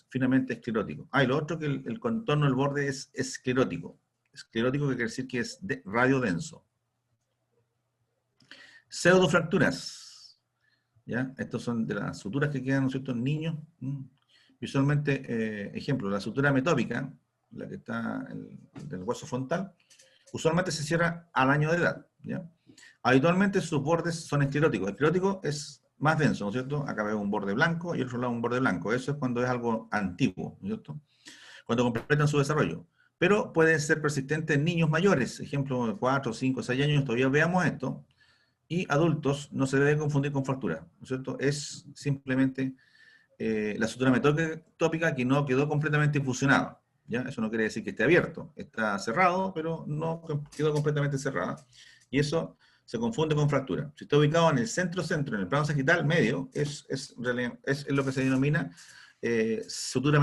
finamente escleróticos. Y lo otro que el contorno del borde es esclerótico. Esclerótico que quiere decir que es radiodenso. Pseudofracturas, ¿ya? Estos son de las suturas que quedan, ¿no es cierto?, en niños. Visualmente, ejemplo, la sutura metópica, la que está del hueso frontal, usualmente se cierra al año de edad, ¿ya? Habitualmente sus bordes son escleróticos. El esclerótico es más denso, ¿no es cierto? Acá veo un borde blanco y al otro lado un borde blanco. Eso es cuando es algo antiguo, ¿no es cierto?, cuando completan su desarrollo. Pero pueden ser persistentes en niños mayores, ejemplo, de 4, 5, 6 años, todavía veamos esto, y adultos no se debe confundir con fractura, ¿no es cierto? Es simplemente la sutura metópica que no quedó completamente fusionada, ¿ya? Eso no quiere decir que esté abierto, está cerrado, pero no quedó completamente cerrada, y eso se confunde con fractura. Si está ubicado en el centro, en el plano sagital medio, es lo que se denomina sutura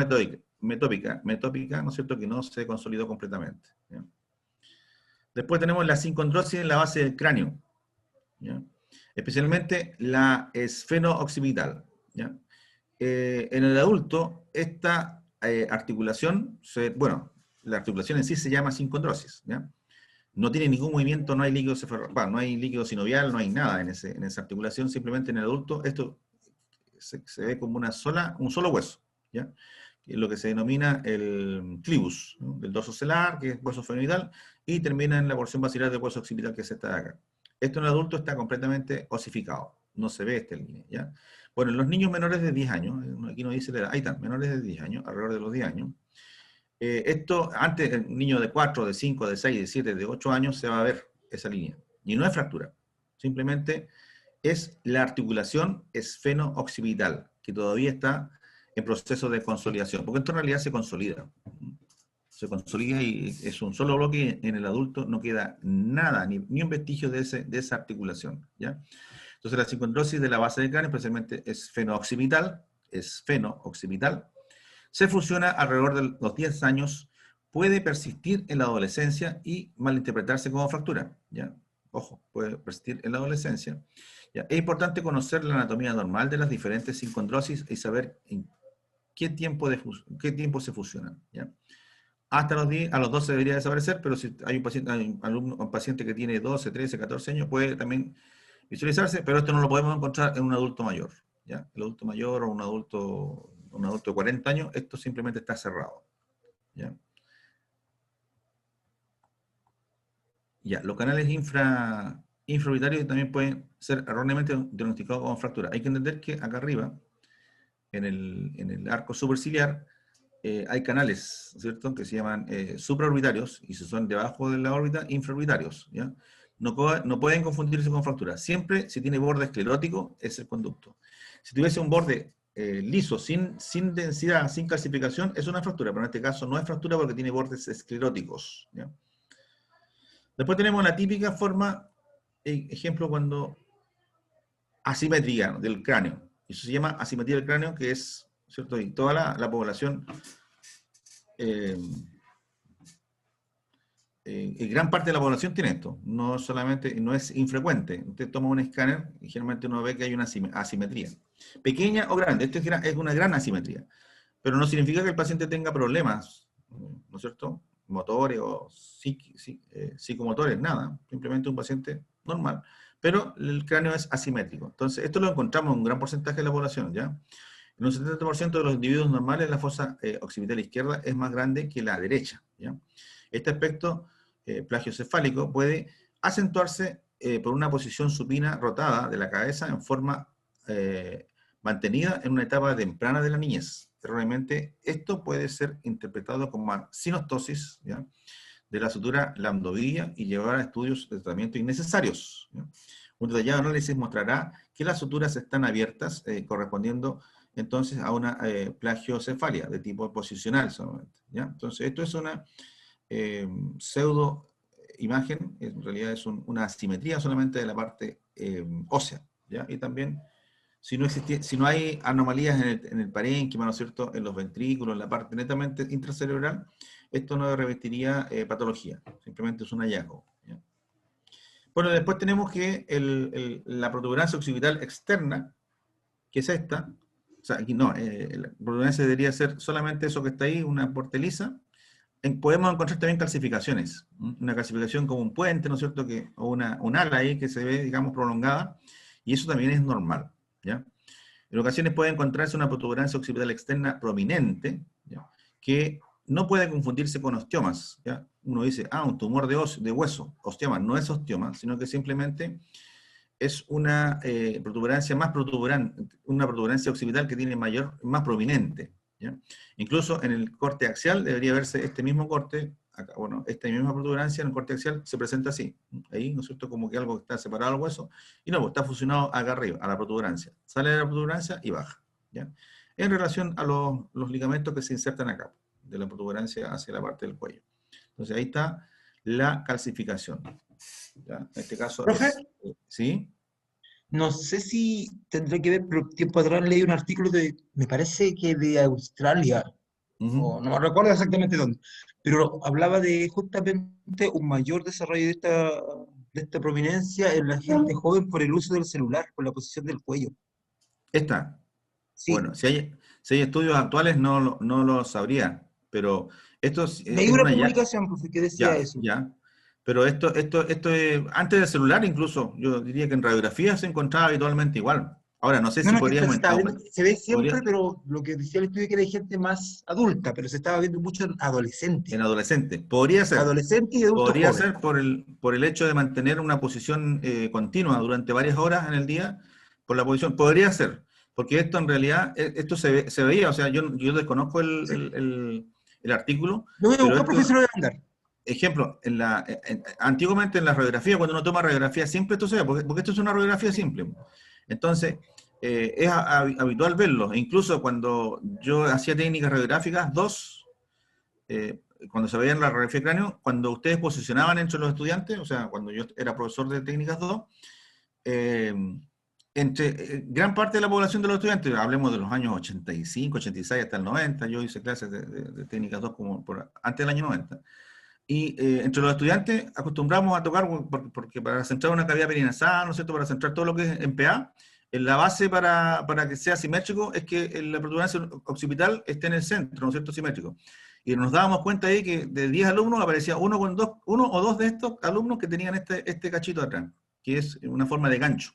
metópica, ¿no es cierto?, que no se consolidó completamente, ¿ya? Después tenemos la sincondrosis en la base del cráneo, ¿ya? Especialmente la esfeno-occipital, ¿ya? En el adulto, esta articulación, la articulación en sí se llama sincondrosis, ¿ya? No tiene ningún movimiento, no hay líquido no hay líquido sinovial, no hay nada en esa articulación, simplemente en el adulto esto se ve como un solo hueso, ¿ya? Que es lo que se denomina el clivus, ¿no?, del dorso celar, que es hueso fenoidal, y termina en la porción basilar del hueso occipital, que es esta de acá. Esto en el adulto está completamente osificado, no se ve esta línea, ¿ya? Bueno, en los niños menores de 10 años, aquí nos dice la edad, ahí están, menores de 10 años, alrededor de los 10 años, esto, antes, el niño de 4, de 5, de 6, de 7, de 8 años, se va a ver esa línea. Y no es fractura, simplemente es la articulación esfeno-occipital, que todavía está en proceso de consolidación, porque esto en realidad se consolida. Se consolida y es un solo bloque, y en el adulto no queda nada, ni un vestigio de esa articulación, ¿ya? Entonces la sincondrosis de la base del cráneo, especialmente esfeno-occipital, se fusiona alrededor de los 10 años, puede persistir en la adolescencia y malinterpretarse como fractura, ¿ya? Ojo, puede persistir en la adolescencia, ¿ya? Es importante conocer la anatomía normal de las diferentes sincondrosis y saber en qué tiempo se fusionan, ¿ya? Hasta a los 12 debería desaparecer, pero si hay un paciente que tiene 12, 13, 14 años, puede también visualizarse, pero esto no lo podemos encontrar en un adulto mayor, ¿ya? El adulto mayor o un adulto de 40 años, esto simplemente está cerrado, ¿ya? Ya, los canales infraorbitarios también pueden ser erróneamente diagnosticados como fractura. Hay que entender que acá arriba, en el arco superciliar, hay canales, ¿cierto?, que se llaman supraorbitarios, y si son debajo de la órbita, infraorbitarios, ¿ya? No pueden confundirse con fractura. Siempre, si tiene borde esclerótico, es el conducto. Si tuviese un borde liso, sin densidad, sin calcificación, es una fractura, pero en este caso no es fractura porque tiene bordes escleróticos, ¿ya? Después tenemos la típica forma, ejemplo, cuando asimetría del cráneo. Eso se llama asimetría del cráneo, que es, ¿cierto? Y toda la población, gran parte de la población tiene esto. No solamente, no es infrecuente. Usted toma un escáner y generalmente uno ve que hay una asimetría. Pequeña o grande. Esto es una gran asimetría. Pero no significa que el paciente tenga problemas, ¿no es cierto?, motores o psicomotores, nada. Simplemente un paciente normal. Pero el cráneo es asimétrico. Entonces, esto lo encontramos en un gran porcentaje de la población, ¿ya? En un 70% de los individuos normales, la fosa occipital izquierda es más grande que la derecha, ¿ya? Este aspecto plagiocefálico puede acentuarse por una posición supina rotada de la cabeza en forma mantenida en una etapa temprana de la niñez. Erróneamente, esto puede ser interpretado como sinostosis, ¿ya?, de la sutura lambdoidea y llevar a estudios de tratamiento innecesarios, ¿ya? Un detallado análisis mostrará que las suturas están abiertas, correspondiendo entonces a una plagiocefalia de tipo posicional solamente, ¿ya? Entonces, esto es una pseudo imagen, en realidad es una asimetría solamente de la parte ósea, ¿ya? Y también, si no hay anomalías en el parénquima, ¿no es cierto?, en los ventrículos, en la parte netamente intracerebral, esto no revestiría patología, simplemente es un hallazgo, ¿ya? Bueno, después tenemos que la protuberancia occipital externa, que es esta, o sea, aquí no, la protuberancia debería ser solamente eso que está ahí, una porteliza. Podemos encontrar también calcificaciones, una calcificación como un puente, ¿no es cierto?, o un ala ahí que se ve, digamos, prolongada, y eso también es normal, ¿ya? En ocasiones puede encontrarse una protuberancia occipital externa prominente, ¿ya?, que no puede confundirse con ostiomas, ¿ya? Uno dice, un tumor de hueso, osteoma, no es osteoma, sino que simplemente es una protuberancia una protuberancia occipital que tiene más prominente, ¿ya? Incluso en el corte axial debería verse este mismo corte, acá, bueno, esta misma protuberancia en el corte axial se presenta así, ahí, ¿no es cierto?, como que algo está separado del hueso, y no, pues está fusionado acá arriba, a la protuberancia. Sale de la protuberancia y baja, ¿ya? En relación a los ligamentos que se insertan acá, de la protuberancia hacia la parte del cuello. Entonces ahí está la calcificación, ¿ya? En este caso Profe, ¿sí? no sé si tendrá que ver, pero tiempo atrás leí un artículo me parece que de Australia, o no me recuerdo exactamente dónde, pero hablaba de justamente un mayor desarrollo de esta prominencia en la gente joven por el uso del celular, por la posición del cuello. Esta, Sí, bueno, si hay estudios actuales no lo sabría, pero esto es leí una publicación, profe, que decía eso. ya. Pero esto es, antes del celular incluso, yo diría que en radiografía se encontraba habitualmente igual. Ahora, no sé No, si no, que podría se ve siempre, podría, pero lo que decía el estudio que era de gente más adulta, pero se estaba viendo mucho en adolescentes. en adolescente, podría ser. Adolescentes y adultos Podría jóvenes. ser por el hecho de mantener una posición continua durante varias horas en el día, por la posición, podría ser, porque esto en realidad, esto se veía, o sea, yo desconozco Sí. el artículo, Lo voy a pero buscar, esto, profesor, lo voy a mandar. ejemplo, antiguamente en la radiografía, cuando uno toma radiografía simple, esto se ve, porque esto es una radiografía simple. Entonces, es habitual verlo, e incluso cuando yo hacía técnicas radiográficas, cuando se veía en la radiografía de cráneo, cuando ustedes posicionaban entre los estudiantes, o sea, cuando yo era profesor de técnicas 2, entre gran parte de la población de los estudiantes, hablemos de los años 85, 86 hasta el 90, yo hice clases de técnicas 2 como antes del año 90, y entre los estudiantes acostumbramos a tocar, porque para centrar una cavidad perinasal, ¿no es cierto?, para centrar todo lo que es en PA, la base para que sea simétrico es que la protuberancia occipital esté en el centro, ¿no es cierto?, simétrico. Y nos dábamos cuenta ahí que de 10 alumnos aparecía uno o dos de estos alumnos que tenían este cachito atrás, que es una forma de gancho.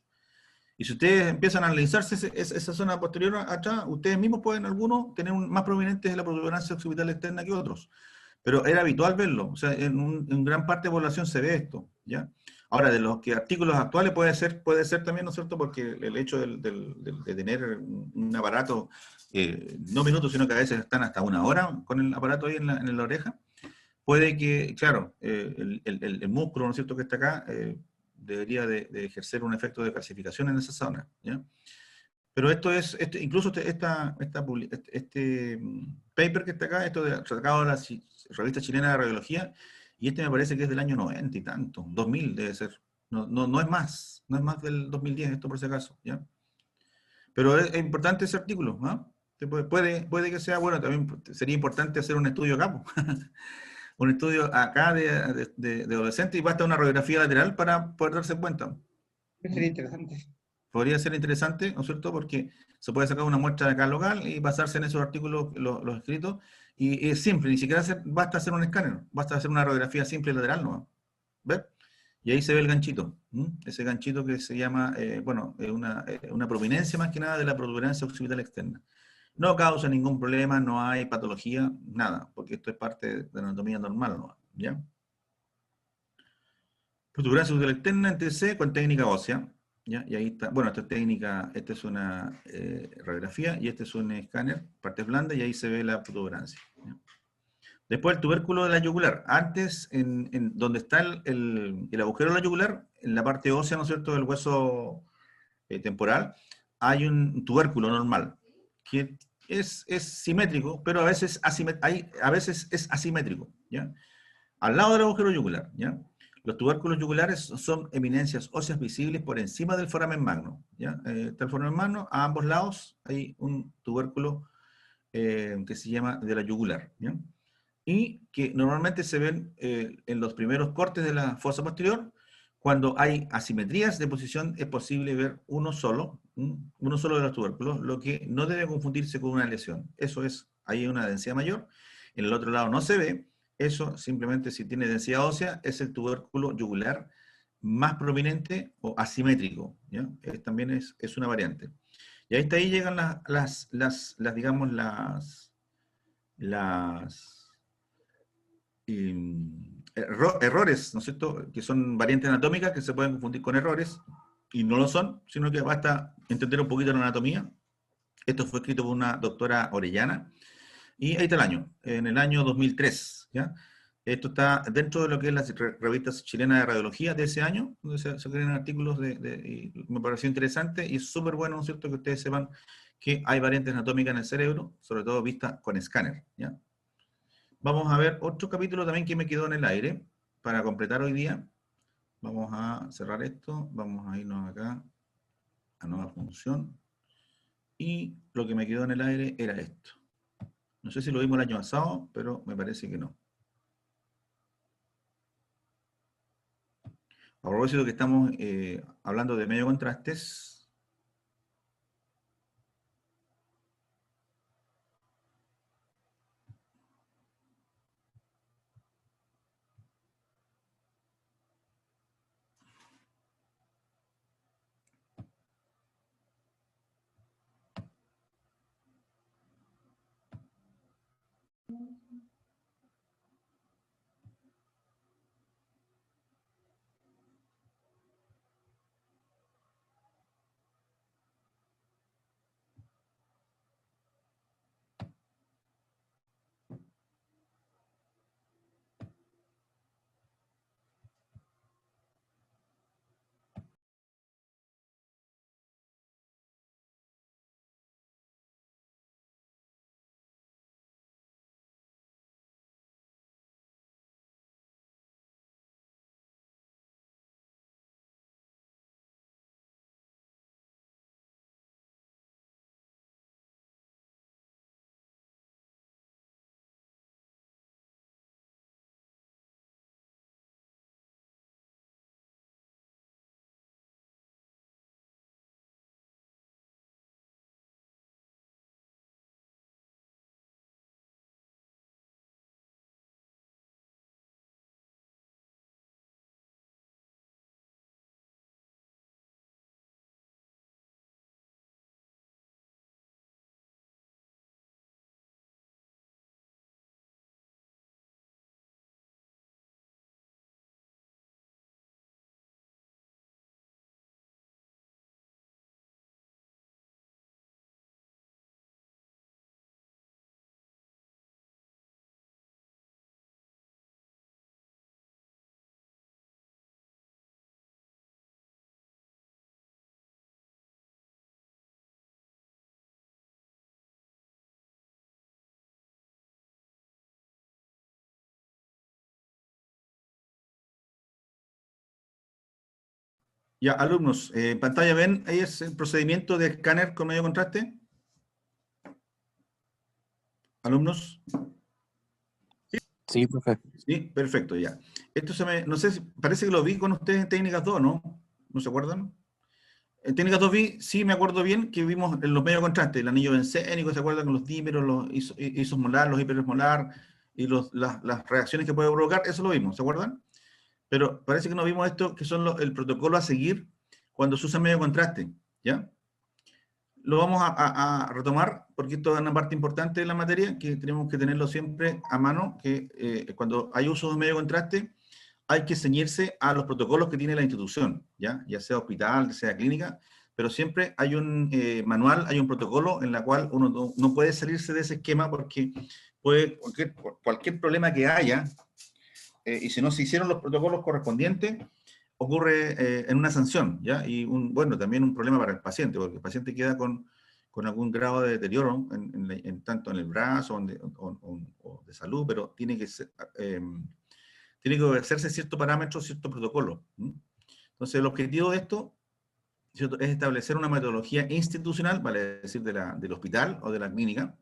Y si ustedes empiezan a analizarse esa zona posterior atrás, ustedes mismos pueden algunos tener más prominentes de la protuberancia occipital externa que otros. Pero era habitual verlo, o sea, en gran parte de la población se ve esto, ¿ya? Ahora, de los que artículos actuales puede ser también, ¿no es cierto? Porque el hecho de tener un aparato, no minutos, sino que a veces están hasta una hora con el aparato ahí en la oreja, puede que, claro, el músculo, ¿no es cierto?, que está acá, debería de ejercer un efecto de calcificación en esa zona, ¿ya? Pero incluso paper que está acá, esto sacado de la revista chilena de radiología, y me parece que es del año 90 y tanto, 2000 debe ser. No es más, no es más del 2010, esto por si acaso, ¿ya? Pero es importante ese artículo, ¿no? Puede que sea, bueno, también sería importante hacer un estudio acá, po. Un estudio acá de adolescentes, y basta una radiografía lateral para poder darse cuenta. Sería interesante. Podría ser interesante, ¿no es cierto? Porque se puede sacar una muestra de acá local y basarse en esos artículos, los escritos, y es simple, ni siquiera basta hacer un escáner, basta hacer una radiografía simple lateral, ¿no? ¿Ves? Y ahí se ve el ganchito, ese ganchito que se llama, bueno, una prominencia más que nada de la protuberancia occipital externa. No causa ningún problema, no hay patología, nada, porque esto es parte de la anatomía normal, ¿no? ¿Ya? Protuberancia occipital externa entre C con técnica ósea. ¿Ya? Y ahí está, bueno, esta técnica, esta es una radiografía y este es un escáner, partes blandas, y ahí se ve la protuberancia. ¿Ya? Después el tubérculo de la yugular. Antes, donde está el agujero de la yugular, en la parte ósea, ¿no es cierto?, del hueso temporal, hay un tubérculo normal, que es simétrico, pero a veces, a veces es asimétrico, ¿ya? Al lado del agujero yugular, ¿ya? Los tubérculos yugulares son eminencias óseas visibles por encima del foramen magno, ¿ya? Está el foramen magno, a ambos lados hay un tubérculo que se llama de la yugular, ¿ya? Y que normalmente se ven en los primeros cortes de la fosa posterior. Cuando hay asimetrías de posición es posible ver uno solo de los tubérculos, lo que no debe confundirse con una lesión. Eso es, hay una densidad mayor, en el otro lado no se ve, eso simplemente si tiene densidad ósea es el tubérculo yugular más prominente o asimétrico, ¿ya? También es una variante. Y ahí llegan digamos, las errores, ¿no es cierto?, que son variantes anatómicas que se pueden confundir con errores, y no lo son, sino que basta entender un poquito la anatomía. Esto fue escrito por una doctora Orellana, y ahí está el año, en el año 2003, ¿ya? Esto está dentro de lo que es las revistas chilenas de radiología de ese año, donde se crean artículos y me pareció interesante, y es súper bueno, ¿no es cierto?, que ustedes sepan que hay variantes anatómicas en el cerebro, sobre todo vistas con escáner, ¿ya? Vamos a ver otro capítulo también que me quedó en el aire para completar hoy día. Vamos a cerrar esto, vamos a irnos acá a nueva función. Y lo que me quedó en el aire era esto. No sé si lo vimos el año pasado, pero me parece que no. A propósito que estamos hablando de medio contrastes, Ya, alumnos, en pantalla ven, ahí es el procedimiento de escáner con medio contraste. Alumnos. Sí, profe. Sí, perfecto, ya. Esto no sé si, parece que lo vi con ustedes en técnicas 2, ¿no? ¿No se acuerdan? En técnicas 2 vi, sí me acuerdo bien, que vimos en los medios de contraste, el anillo bencénico, ¿se acuerdan? Con los dímeros, los isosmolar, los hiperosmolar, y las reacciones que puede provocar, eso lo vimos, ¿se acuerdan? Pero parece que no vimos esto, que son el protocolo a seguir cuando se usa medio de contraste, ¿ya? Lo vamos a retomar, porque esto es una parte importante de la materia, que tenemos que tenerlo siempre a mano, que cuando hay uso de medio de contraste, hay que ceñirse a los protocolos que tiene la institución, ya sea hospital, ya sea clínica, pero siempre hay un manual, hay un protocolo en la cual uno no puede salirse de ese esquema porque puede, cualquier problema que haya, y si no se hicieron los protocolos correspondientes, ocurre en una sanción, ¿ya? Y bueno, también un problema para el paciente, porque el paciente queda con algún grado de deterioro, tanto en el brazo o de salud, pero tiene que obedecerse cierto parámetro, cierto protocolo. Entonces, el objetivo de esto, ¿cierto?, es establecer una metodología institucional, vale decir, del hospital o de la clínica,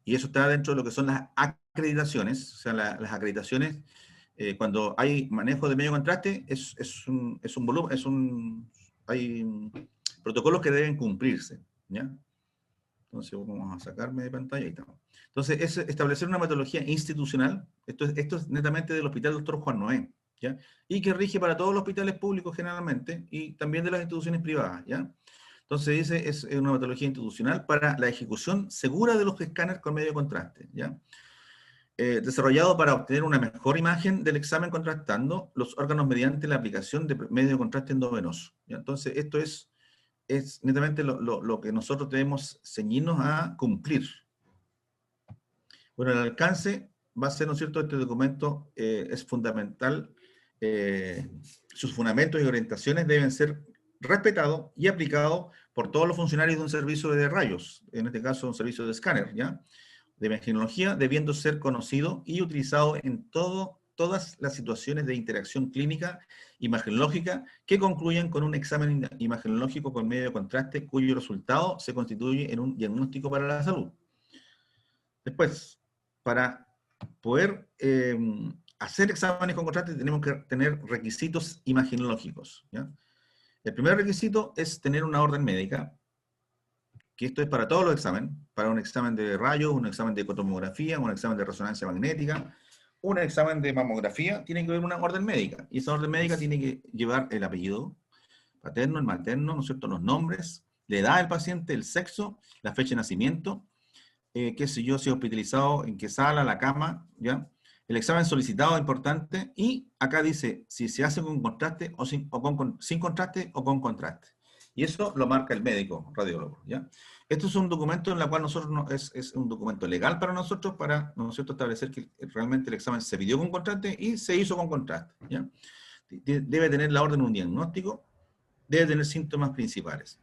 y eso está dentro de lo que son las acreditaciones. O sea, las acreditaciones, cuando hay manejo de medio contraste, es un volumen, hay protocolos que deben cumplirse, ¿ya? Entonces vamos a sacarme de pantalla, ahí estamos. Entonces, es establecer una metodología institucional, esto es netamente del Hospital Dr. Juan Noé, ¿ya? Y que rige para todos los hospitales públicos generalmente, y también de las instituciones privadas, ¿ya? Entonces dice, es una metodología institucional para la ejecución segura de los escáneres con medio de contraste, ¿ya? Desarrollado para obtener una mejor imagen del examen contrastando los órganos mediante la aplicación de medio de contraste endovenoso, ¿ya? Entonces, esto es netamente lo que nosotros debemos ceñirnos a cumplir. Bueno, el alcance va a ser, ¿no es cierto?, este documento es fundamental, sus fundamentos y orientaciones deben ser respetados y aplicados por todos los funcionarios de un servicio de rayos, en este caso un servicio de escáner, ¿ya?, de imagenología, debiendo ser conocido y utilizado en todas las situaciones de interacción clínica imagenológica que concluyen con un examen imagenológico con medio de contraste cuyo resultado se constituye en un diagnóstico para la salud. Después, para poder hacer exámenes con contraste tenemos que tener requisitos imagenológicos, ¿ya? El primer requisito es tener una orden médica, que esto es para todos los exámenes, para un examen de rayos, un examen de ecotomografía, un examen de resonancia magnética, un examen de mamografía, tiene que haber una orden médica, y esa orden médica tiene que llevar el apellido paterno, el materno, ¿no es cierto?, los nombres, la edad del paciente, el sexo, la fecha de nacimiento, qué sé yo, si es hospitalizado, en qué sala, la cama, ¿ya? El examen solicitado es importante, y acá dice si se hace con contraste o sin contraste o con contraste. Y eso lo marca el médico radiólogo, ¿ya? Esto es un documento en el cual nosotros es un documento legal para nosotros, para nosotros establecer que realmente el examen se pidió con contraste y se hizo con contraste, ¿ya? Debe tener la orden de un diagnóstico, debe tener síntomas principales.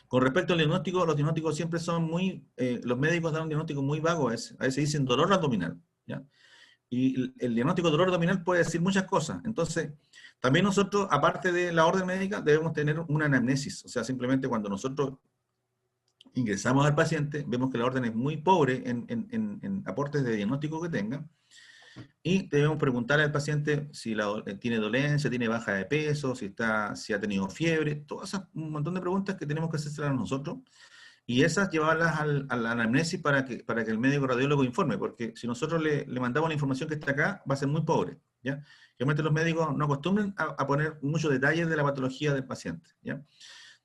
Con respecto al diagnóstico, los diagnósticos siempre son los médicos dan un diagnóstico muy vago, a veces dicen dolor abdominal, ¿ya? Y el diagnóstico de dolor abdominal puede decir muchas cosas. Entonces, también nosotros, aparte de la orden médica, debemos tener una anamnesis. O sea, simplemente cuando nosotros ingresamos al paciente, vemos que la orden es muy pobre en aportes de diagnóstico que tenga, y debemos preguntarle al paciente si tiene dolencia, tiene baja de peso, si ha tenido fiebre, un montón de preguntas que tenemos que hacerlas a nosotros, y esas llevarlas a la anamnesis para que el médico radiólogo informe, porque si nosotros le mandamos la información que está acá, va a ser muy pobre, ¿ya? Realmente los médicos no acostumbran a poner muchos detalles de la patología del paciente, ¿ya?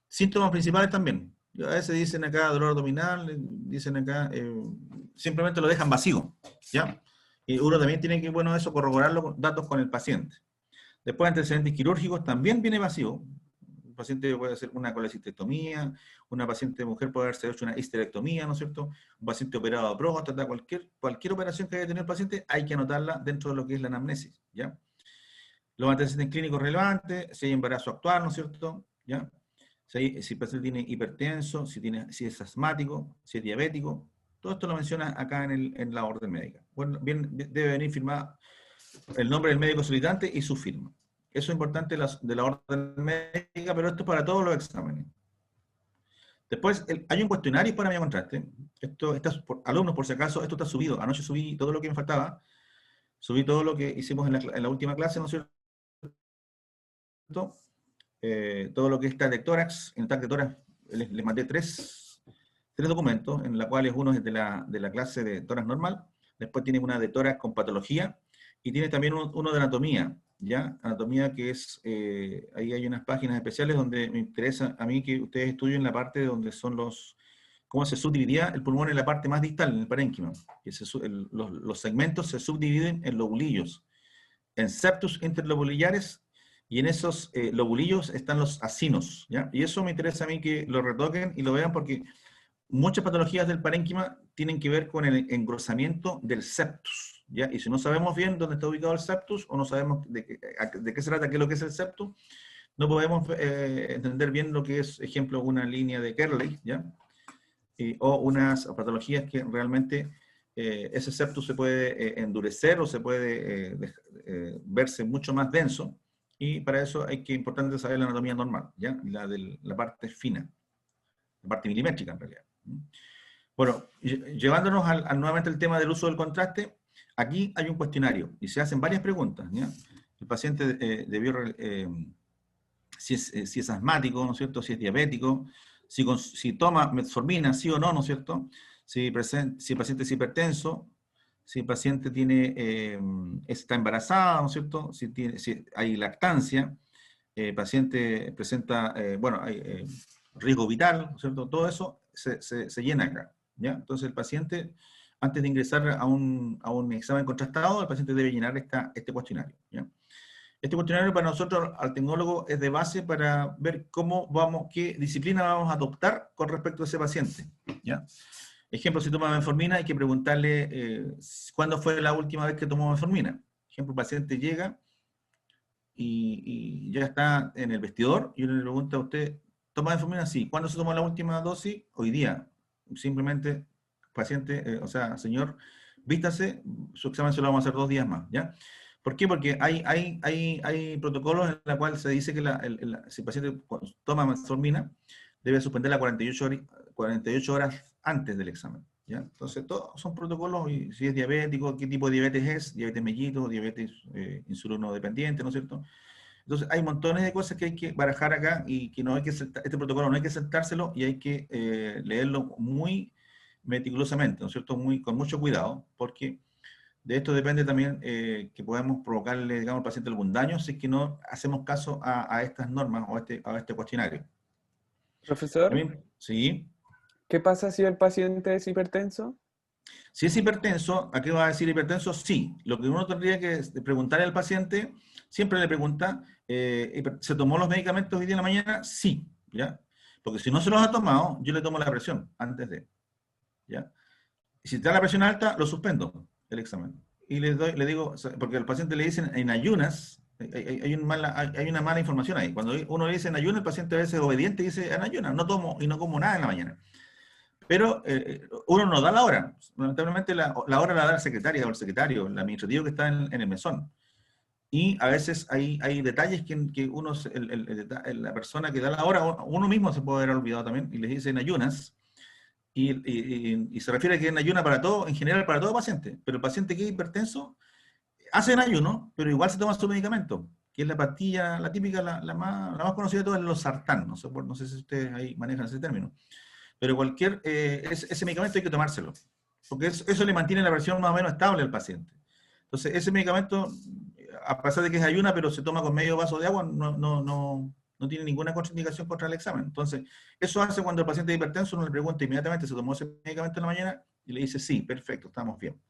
Síntomas principales también. A veces dicen acá dolor abdominal, dicen acá, simplemente lo dejan vacío, ¿ya? Y uno también tiene que, bueno, eso, corroborarlo con datos con el paciente. Después, antecedentes quirúrgicos también viene vacío. Un paciente puede hacer una colecistectomía, una paciente mujer puede haberse hecho una histerectomía, ¿no es cierto? Un paciente operado de próstata, cualquier operación que haya tenido el paciente, hay que anotarla dentro de lo que es la anamnesis, ¿ya? Los antecedentes clínicos relevantes, si hay embarazo actual, ¿no es cierto? ¿Ya? Si el paciente tiene hipertenso, si es asmático, si es diabético, todo esto lo menciona acá en la orden médica. Bueno, debe venir firmada el nombre del médico solicitante y su firma. Eso es importante de la orden médica, pero esto es para todos los exámenes. Después, hay un cuestionario para mi contraste. Esto está, alumnos, por si acaso, esto está subido. Anoche subí todo lo que me faltaba. Subí todo lo que hicimos en la última clase, ¿no es cierto? Todo lo que está de tórax. En el TAC de tórax les mandé tres documentos, en los cuales uno es de la clase de tórax normal, después tiene una de tórax con patología, y tiene también uno de anatomía, ¿ya? Anatomía que es, ahí hay unas páginas especiales donde me interesa a mí que ustedes estudien la parte donde son cómo se subdividía el pulmón en la parte más distal, en el parénquima. Que los segmentos se subdividen en lobulillos, en septus interlobulillares, y en esos lobulillos están los acinos, ¿ya? Y eso me interesa a mí que lo retoquen y lo vean, porque muchas patologías del parénquima tienen que ver con el engrosamiento del septus, ¿ya? Y si no sabemos bien dónde está ubicado el septus, o no sabemos de qué se trata, qué es lo que es el septus, no podemos entender bien lo que es, ejemplo, una línea de Kerley, ¿ya? O unas patologías que realmente ese septus se puede endurecer o se puede verse mucho más denso, y para eso es importante saber la anatomía normal, ¿ya? La parte fina, la parte milimétrica en realidad. Bueno, llevándonos nuevamente al tema del uso del contraste, aquí hay un cuestionario y se hacen varias preguntas, ¿ya? El paciente debió, si es asmático, ¿no es cierto?, si es diabético, si toma metformina, sí o no, ¿no es cierto?, si el paciente es hipertenso, si el paciente está embarazada, ¿no es cierto?, si hay lactancia, el paciente presenta, hay riesgo vital, ¿no es cierto?, todo eso se llena acá, ¿ya? Entonces el paciente, antes de ingresar a un examen contrastado, el paciente debe llenar este cuestionario, ¿ya? Este cuestionario para nosotros, al tecnólogo, es de base para ver qué disciplina vamos a adoptar con respecto a ese paciente, ¿ya? Ejemplo, si toma metformina, hay que preguntarle cuándo fue la última vez que tomó metformina. Ejemplo, el paciente llega y ya está en el vestidor, y uno le pregunta a usted, ¿toma metformina? Sí. ¿Cuándo se tomó la última dosis? Hoy día. Simplemente, paciente, señor, vístase, su examen se lo vamos a hacer 2 días más, ¿ya? ¿Por qué? Porque hay protocolos en los cuales se dice que si el paciente toma metformina, debe suspenderla 48 horas antes del examen, ¿ya? Entonces, todos son protocolos, y si es diabético, qué tipo de diabetes es, diabetes mellito, diabetes insulinodependiente, ¿no es cierto? Entonces, hay montones de cosas que hay que barajar acá, y que no hay que este protocolo no hay que saltárselo, y hay que leerlo muy meticulosamente, ¿no es cierto? Con mucho cuidado, porque de esto depende también que podamos provocarle, digamos, al paciente algún daño si es que no hacemos caso a estas normas o a este cuestionario. Profesor, También, sí. ¿qué pasa si el paciente es hipertenso? Si es hipertenso, ¿a qué va a decir hipertenso? Sí. Lo que uno tendría que preguntarle al paciente, siempre le pregunta, ¿se tomó los medicamentos hoy día en la mañana? Sí, ¿ya? Porque si no se los ha tomado, yo le tomo la presión antes de, ¿ya? Y si está la presión alta, lo suspendo el examen. Y le digo, porque al paciente le dicen en ayunas, hay una mala información ahí. Cuando uno le dice en ayunas, el paciente a veces es obediente y dice en ayunas, no tomo y no como nada en la mañana. Pero uno no da la hora. Lamentablemente la hora la da la secretaria o el secretario, el administrativo que está en el mesón. Y a veces hay detalles que uno, la persona que da la hora, uno mismo se puede haber olvidado también, y les dice en ayunas, y se refiere a que en ayuna para todo, en general para todo paciente, pero el paciente que es hipertenso hace en ayuno, pero igual se toma su medicamento, que es la pastilla, la típica, la más conocida de todas, es el losartán, no sé si ustedes ahí manejan ese término, pero ese medicamento hay que tomárselo, porque eso le mantiene la presión más o menos estable al paciente. Entonces ese medicamento, a pesar de que es ayuna, pero se toma con medio vaso de agua, no tiene ninguna contraindicación contra el examen. Entonces, eso hace cuando el paciente es hipertenso, uno le pregunta inmediatamente, ¿se tomó ese medicamento en la mañana? Y le dice, sí, perfecto, estamos bien.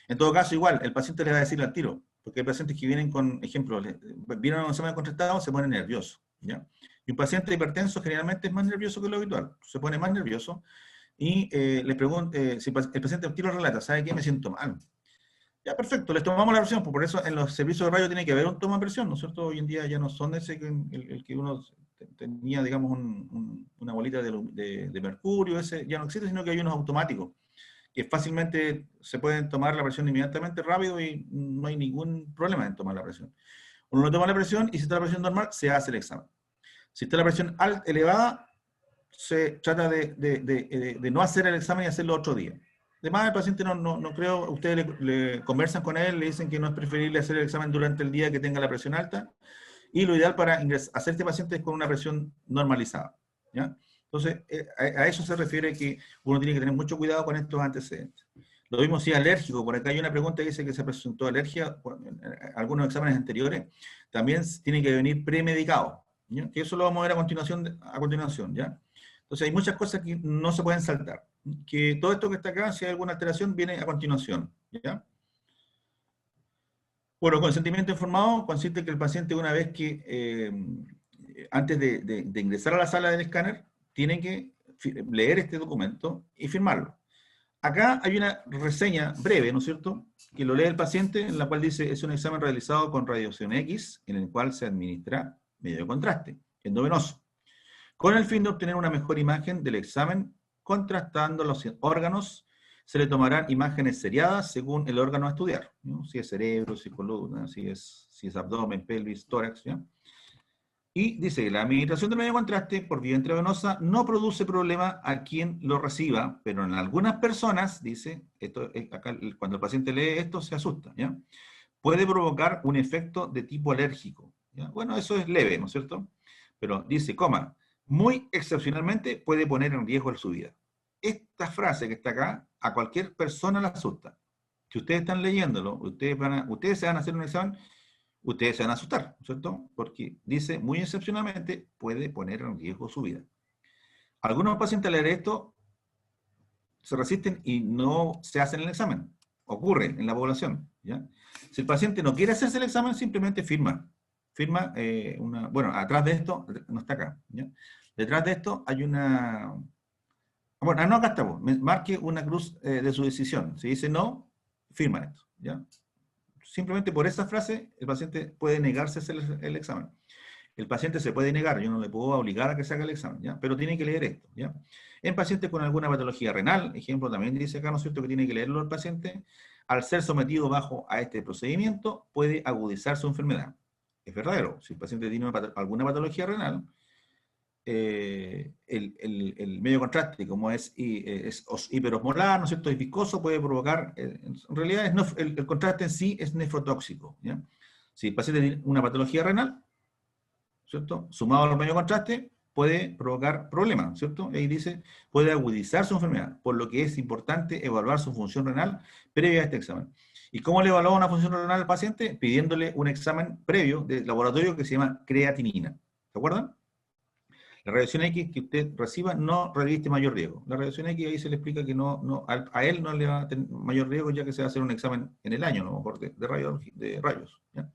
En todo caso, igual, el paciente le va a decir al tiro, porque hay pacientes que vienen con, ejemplo, vienen a un examen contrastado, se ponen nerviosos, ¿ya? Y un paciente hipertenso generalmente es más nervioso que lo habitual, se pone más nervioso, y le pregunta, si el paciente al tiro relata, ¿sabe qué? Me siento mal. Ya, perfecto, les tomamos la presión, por eso en los servicios de radio tiene que haber un toma de presión, ¿no es cierto? Hoy en día ya no son el que uno tenía, digamos, una bolita de mercurio, ese ya no existe, sino que hay unos automáticos, que fácilmente se pueden tomar la presión inmediatamente rápido y no hay ningún problema en tomar la presión. Uno le toma la presión y si está la presión normal, se hace el examen. Si está la presión elevada, se trata de no hacer el examen y hacerlo otro día. Además, el paciente no creo, ustedes le conversan con él, le dicen que no es preferible hacer el examen durante el día que tenga la presión alta, y lo ideal para hacer este paciente es con una presión normalizada, ¿ya? Entonces, a eso se refiere que uno tiene que tener mucho cuidado con estos antecedentes. Lo mismo si es alérgico, por acá hay una pregunta que dice que se presentó alergia en algunos exámenes anteriores, también tiene que venir premedicado, ¿ya? Que eso lo vamos a ver a continuación, ¿ya? Entonces hay muchas cosas que no se pueden saltar, que todo esto que está acá, si hay alguna alteración, viene a continuación, ¿ya? Bueno, consentimiento informado consiste en que el paciente una vez que, antes de ingresar a la sala del escáner, tiene que leer este documento y firmarlo. Acá hay una reseña breve, ¿no es cierto?, que lo lee el paciente, en la cual dice, es un examen realizado con radiación X, en el cual se administra medio de contraste, endovenoso, con el fin de obtener una mejor imagen del examen, contrastando los órganos. Se le tomarán imágenes seriadas según el órgano a estudiar, ¿no? Si es cerebro, si es columna, si es abdomen, pelvis, tórax, ¿ya? Y dice, la administración del medio de contraste por vía intravenosa no produce problema a quien lo reciba, pero en algunas personas, dice, acá, cuando el paciente lee esto se asusta, ¿ya? Puede provocar un efecto de tipo alérgico, ¿ya? Bueno, eso es leve, ¿no es cierto? Pero dice, muy excepcionalmente puede poner en riesgo su vida. Esta frase que está acá, a cualquier persona la asusta. Si ustedes están leyéndolo, ustedes se van a hacer un examen, ustedes se van a asustar, ¿no es cierto? Porque dice, muy excepcionalmente puede poner en riesgo su vida. Algunos pacientes al leer esto se resisten y no se hacen el examen. Ocurre en la población, ¿ya? Si el paciente no quiere hacerse el examen, simplemente firma. Bueno, atrás de esto, no está acá, ¿ya? Detrás de esto hay una... Bueno, no, acá está, marque una cruz de su decisión. Si dice no, firma esto, ¿ya? Simplemente por esa frase, el paciente puede negarse a hacer el examen. El paciente se puede negar, yo no le puedo obligar a que se haga el examen, ¿ya? Pero tiene que leer esto, ¿ya? En pacientes con alguna patología renal, ejemplo, también dice acá, ¿no es cierto?, que tiene que leerlo el paciente, al ser sometido bajo a este procedimiento, puede agudizar su enfermedad. Es verdadero, si el paciente tiene alguna patología renal, el medio de contraste, como es hiperosmolar, ¿no es cierto?, es viscoso, puede provocar, en realidad el contraste en sí es nefrotóxico, ¿ya? Si el paciente tiene una patología renal, ¿cierto?, sumado al medio de contraste, puede provocar problemas, ¿cierto? Ahí dice, puede agudizar su enfermedad, por lo que es importante evaluar su función renal previa a este examen. ¿Y cómo le evalúa una función renal al paciente? Pidiéndole un examen previo de laboratorio que se llama creatinina. ¿Se acuerdan? La radiación X que usted reciba no reviste mayor riesgo. La radiación X ahí se le explica que a él no le va a tener mayor riesgo, ya que se va a hacer un examen en el año, a lo mejor, de rayos, ¿ya?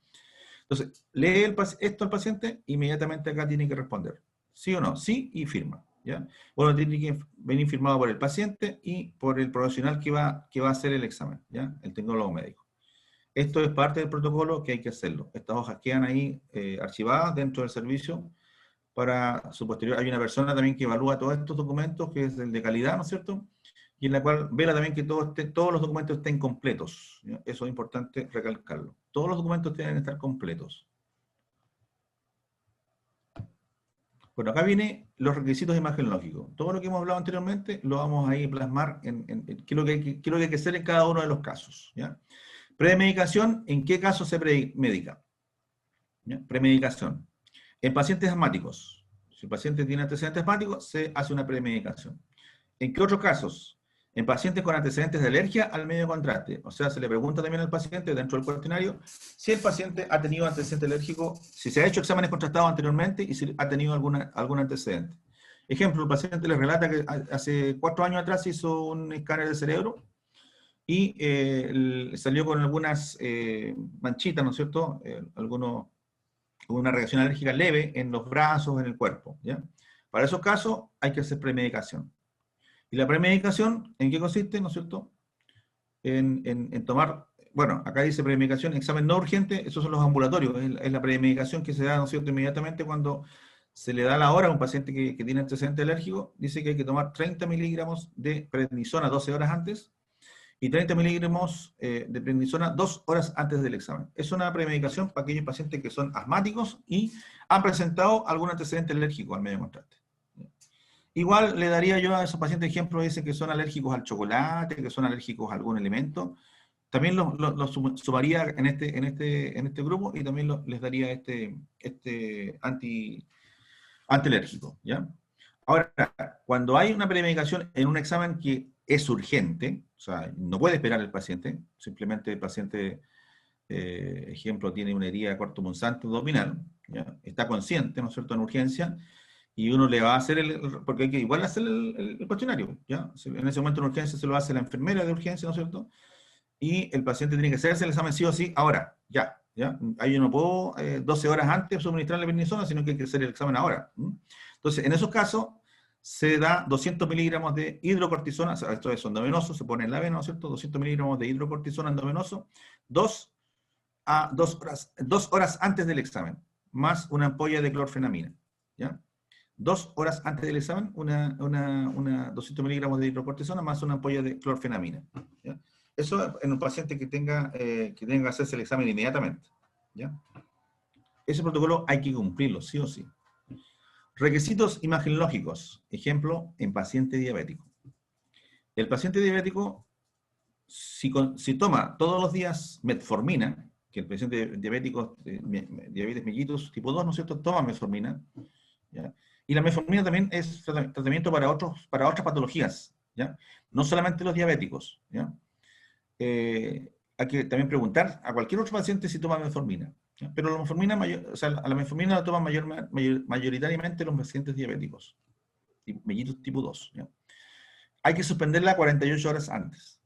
Entonces, lee esto al paciente, inmediatamente acá tiene que responder. ¿Sí o no? Sí, y firma, ¿ya? Bueno, tiene que venir firmado por el paciente y por el profesional que va a hacer el examen, ¿ya? El tecnólogo médico. Esto es parte del protocolo que hay que hacerlo. Estas hojas quedan ahí archivadas dentro del servicio para su posterior. Hay una persona también que evalúa todos estos documentos, que es el de calidad, ¿no es cierto?, y en la cual vela también que todos los documentos estén completos, ¿ya? Eso es importante recalcarlo. Todos los documentos deben estar completos. Bueno, acá vienen los requisitos imagenológicos. Todo lo que hemos hablado anteriormente lo vamos a ir a plasmar en qué es lo que hay que hacer en cada uno de los casos, ¿ya? Premedicación, ¿en qué caso se premedica? ¿Ya? Premedicación. En pacientes asmáticos. Si el paciente tiene antecedentes asmáticos, se hace una premedicación. ¿En qué otros casos? En pacientes con antecedentes de alergia al medio de contraste. O sea, se le pregunta también al paciente dentro del cuestionario si el paciente ha tenido antecedente alérgico, si se ha hecho exámenes contrastados anteriormente y si ha tenido algún antecedente. Ejemplo, el paciente les relata que hace 4 años atrás hizo un escáner de cerebro y salió con algunas manchitas, ¿no es cierto?, una reacción alérgica leve en los brazos, en el cuerpo, ¿ya? Para esos casos hay que hacer premedicación. ¿Y la premedicación en qué consiste, no es cierto? En tomar, bueno, acá dice premedicación, examen no urgente, esos son los ambulatorios, es la premedicación que se da, ¿no es cierto?, inmediatamente cuando se le da la hora a un paciente que tiene antecedente alérgico, dice que hay que tomar 30 miligramos de prednisona 12 horas antes, y 30 miligramos de prednisona 2 horas antes del examen. Es una premedicación para aquellos pacientes que son asmáticos y han presentado algún antecedente alérgico al medio contraste. Igual le daría yo a esos pacientes ejemplos, dicen que son alérgicos al chocolate, que son alérgicos a algún alimento. También los sumaría en este grupo y también les daría este antialérgico, ¿ya? Ahora, cuando hay una premedicación en un examen que es urgente, o sea, no puede esperar el paciente, simplemente el paciente, ejemplo, tiene una herida cortopunzante abdominal, ¿ya? Está consciente, ¿no es cierto?, en urgencia, y uno le va a hacer porque hay que igual hacer el cuestionario, ¿ya? En ese momento en urgencia se lo hace la enfermera de urgencia, ¿no es cierto?, y el paciente tiene que hacerse el examen sí o sí ahora, ya. Ahí yo no puedo 12 horas antes suministrarle prednisona, sino que hay que hacer el examen ahora. Entonces, en esos casos, se da 200 miligramos de hidrocortisona, o sea, esto es endovenoso, se pone en la vena, ¿no es cierto? 200 miligramos de hidrocortisona endovenoso, 2 horas antes del examen, más una ampolla de clorfenamina, ¿ya? 2 horas antes del examen, una 200 miligramos de hidrocortisona más una ampolla de clorfenamina, ¿ya? Eso en un paciente que tenga que hacerse el examen inmediatamente, ¿ya? Ese protocolo hay que cumplirlo, sí o sí. Requisitos imagenológicos. Ejemplo, en paciente diabético. El paciente diabético, si toma todos los días metformina, que el paciente diabético, diabetes mellitus tipo 2, ¿no es cierto?, toma metformina, ¿ya? Y la metformina también es tratamiento para otras patologías, ¿ya? No solamente los diabéticos, ¿ya? Hay que también preguntar a cualquier otro paciente si toma metformina, ¿ya? Pero la metformina, la metformina la toman mayoritariamente los pacientes diabéticos, mellitus tipo 2, ¿ya? Hay que suspenderla 48 horas antes,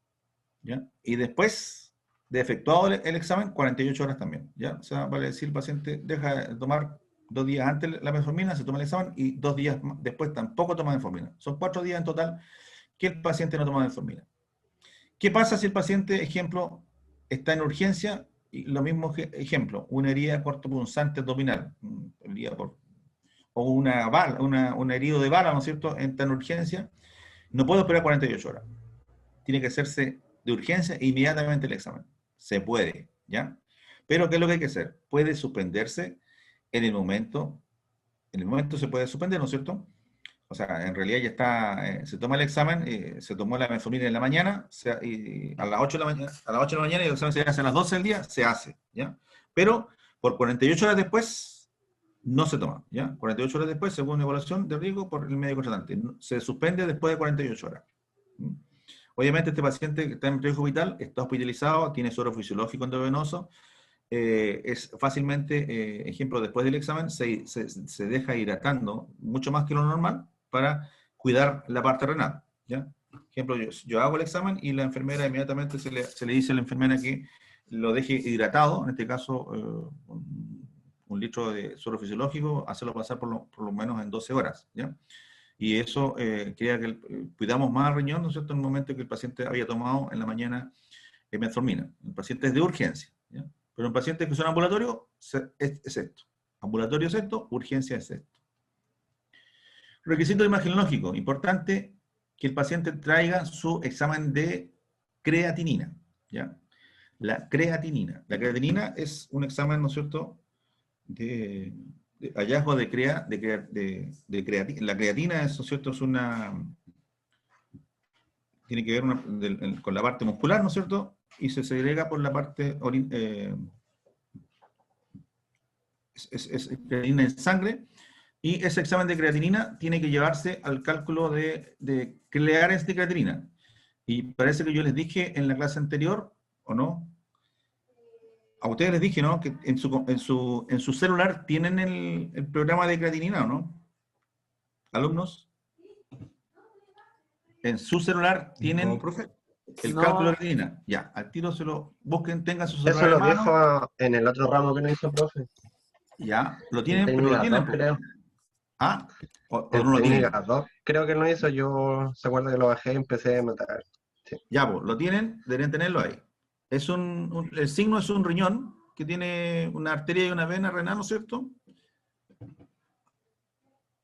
¿ya? Y después de efectuado el examen, 48 horas también, ¿ya? O sea, vale decir, el paciente deja de tomar 2 días antes la metformina, se toma el examen, y 2 días después tampoco toma metformina. Son 4 días en total que el paciente no toma metformina. ¿Qué pasa si el paciente, ejemplo, está en urgencia? Y lo mismo ejemplo, una herida cortopunzante abdominal, o una bala, un herido de bala, ¿no es cierto?, está en urgencia, no puedo esperar 48 horas. Tiene que hacerse de urgencia e inmediatamente el examen. Se puede, ¿ya? Pero ¿qué es lo que hay que hacer? Puede suspenderse en el momento se puede suspender, ¿no es cierto? O sea, en realidad ya está, se toma el examen, se tomó la metformina en la mañana, y a las 8 de la mañana, y el examen se hace a las 12 del día, se hace, ¿ya? Pero por 48 horas después no se toma, ¿ya? 48 horas después, según la evaluación de riesgo por el médico tratante, se suspende después de 48 horas. Obviamente este paciente que está en riesgo vital, está hospitalizado, tiene suero fisiológico endovenoso, es fácilmente, ejemplo, después del examen, se deja hidratando mucho más que lo normal para cuidar la parte renal, ¿ya? Ejemplo, yo hago el examen y la enfermera inmediatamente se le dice a la enfermera que lo deje hidratado, en este caso, un litro de suero fisiológico, hacerlo pasar por lo menos en 12 horas, ¿ya? Y eso crea que cuidamos más al riñón, ¿no es cierto?, en el momento que el paciente había tomado en la mañana metformina. El paciente es de urgencia, ¿ya? Pero en pacientes que son ambulatorios, es esto. Ambulatorio es esto, urgencia es esto. Requisito imagenológico. Importante que el paciente traiga su examen de creatinina, ¿ya? La creatinina. La creatinina es un examen, ¿no es cierto?, de hallazgo de creatina. La creatina, ¿no es cierto?, tiene que ver con la parte muscular, ¿no es cierto?, y se segrega por la parte es creatinina en sangre, y ese examen de creatinina tiene que llevarse al cálculo de clearance de creatinina. Y parece que yo les dije en la clase anterior, ¿o no? A ustedes les dije, ¿no?, que en su celular tienen el programa de creatinina, ¿o no? Alumnos. En su celular tienen No, profe. el No. cálculo de creatinina. Ya, al tiro se lo busquen, tengan su Eso celular lo en mano. dijo en el otro ramo que no hizo profe. Ya, lo En tienen, pero lo técnica tienen. 2, creo. ¿Ah? ¿O En no lo tienen? técnica 2, creo que no hizo. Yo se acuerda que lo bajé y empecé a matar. Sí. Ya, pues, lo tienen, deberían tenerlo ahí. El signo es un riñón que tiene una arteria y una vena renal, ¿no es cierto?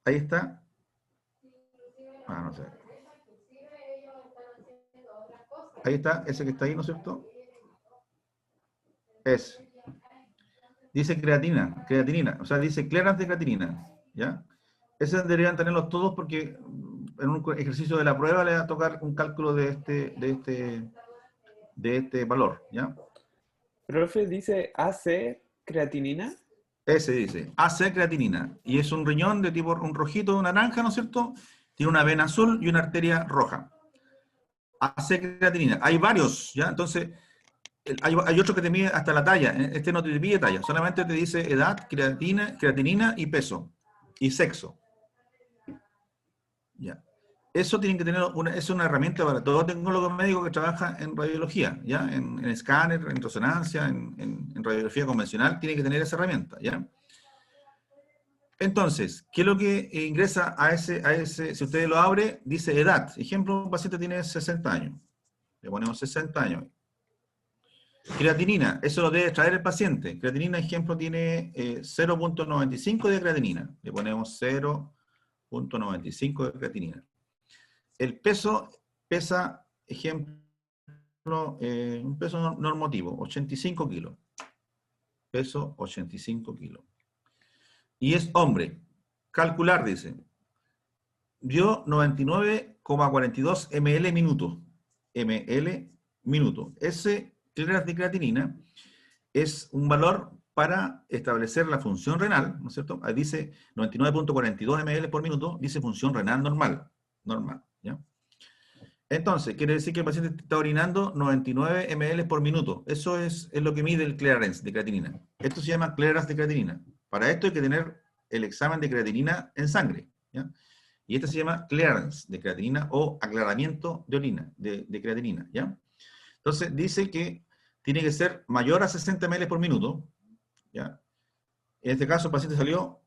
Ahí está. Ah, no sé. Ahí está, ese que está ahí, ¿no es cierto? Es. Dice creatinina, o sea, dice clearance de creatinina, ¿ya? Ese deberían tenerlos todos porque en un ejercicio de la prueba le va a tocar un cálculo de este valor, ¿ya? Profe, dice AC creatinina. Ese dice, AC creatinina, y es un riñón de tipo, un rojito, naranja, ¿no es cierto? Tiene una vena azul y una arteria roja. AC creatinina, hay varios, ¿ya? Entonces, hay otro que te mide hasta la talla, este no te pide talla, solamente te dice edad, creatinina y peso, y sexo. Ya. Eso tienen que tener es una herramienta para todo tecnólogo médico que trabaja en radiología, ¿ya? En escáner, en resonancia, en radiografía convencional, tiene que tener esa herramienta, ¿ya? Entonces, ¿qué es lo que ingresa si usted lo abre, dice edad. Ejemplo, un paciente tiene 60 años. Le ponemos 60 años. Creatinina, eso lo debe traer el paciente. Creatinina, ejemplo, tiene 0,95 de creatinina. Le ponemos 0,95 de creatinina. El peso pesa, ejemplo, un peso normativo, 85 kilos. Peso 85 kilos. Y es hombre. Calcular, dice. Dio 99,42 ml minuto. ml minuto. Ese clearance de creatinina es un valor para establecer la función renal, ¿no es cierto? Ahí dice 99,42 ml por minuto, dice función renal normal. Normal, ¿ya? Entonces, quiere decir que el paciente está orinando 99 ml por minuto. Eso es lo que mide el clearance de creatinina. Esto se llama clearance de creatinina. Para esto hay que tener el examen de creatinina en sangre, ¿ya? Y esto se llama clearance de creatinina o aclaramiento de orina, de creatinina, ¿ya? Entonces, dice que tiene que ser mayor a 60 ml por minuto, ¿ya? En este caso, el paciente salió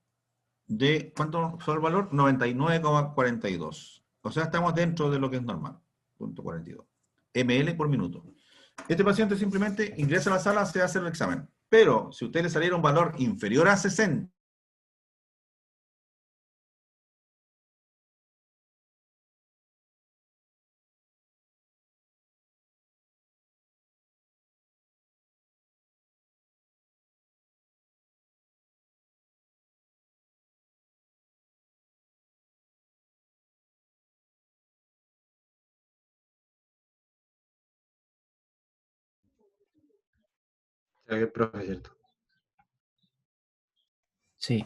de, ¿cuánto fue el valor? 99,42. O sea, estamos dentro de lo que es normal. 0,42 ml por minuto. Este paciente simplemente ingresa a la sala, se hace el examen. Pero si a usted le saliera un valor inferior a 60, El profe, ¿cierto? Sí.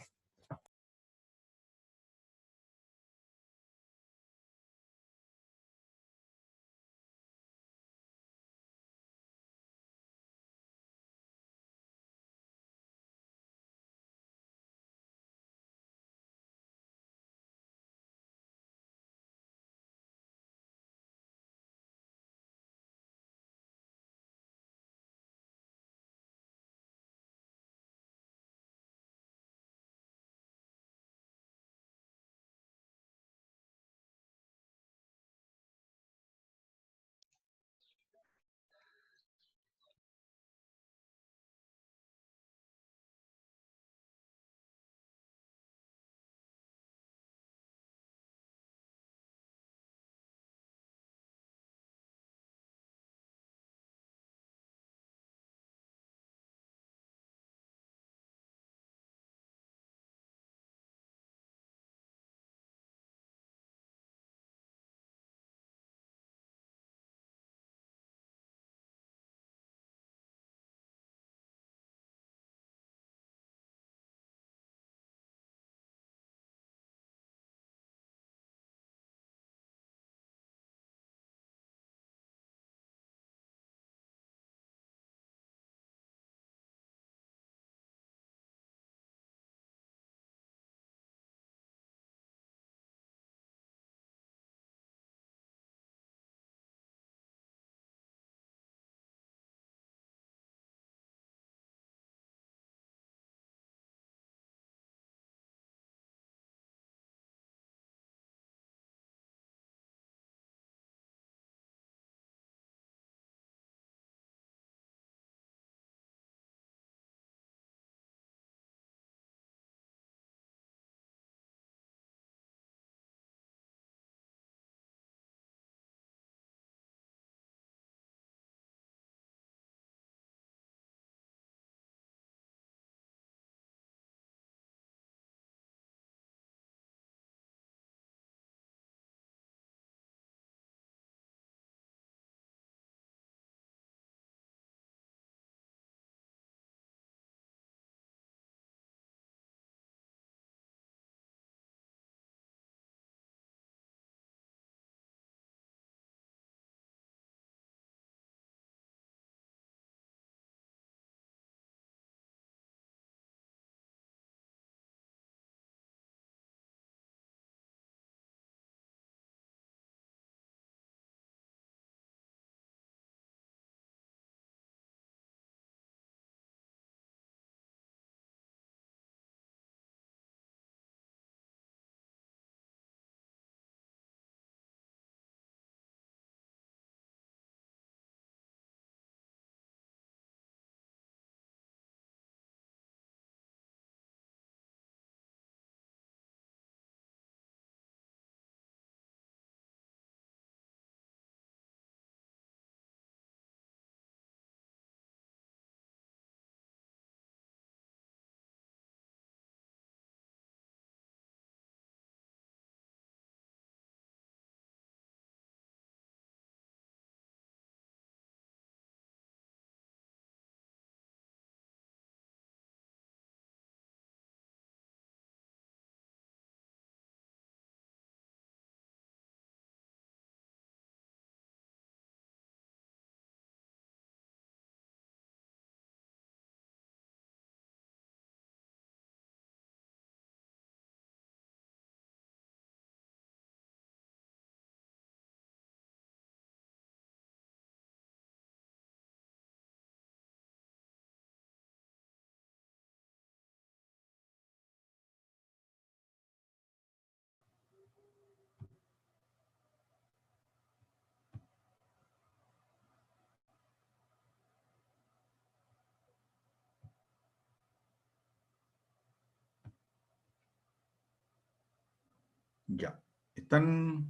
Ya. ¿Estamos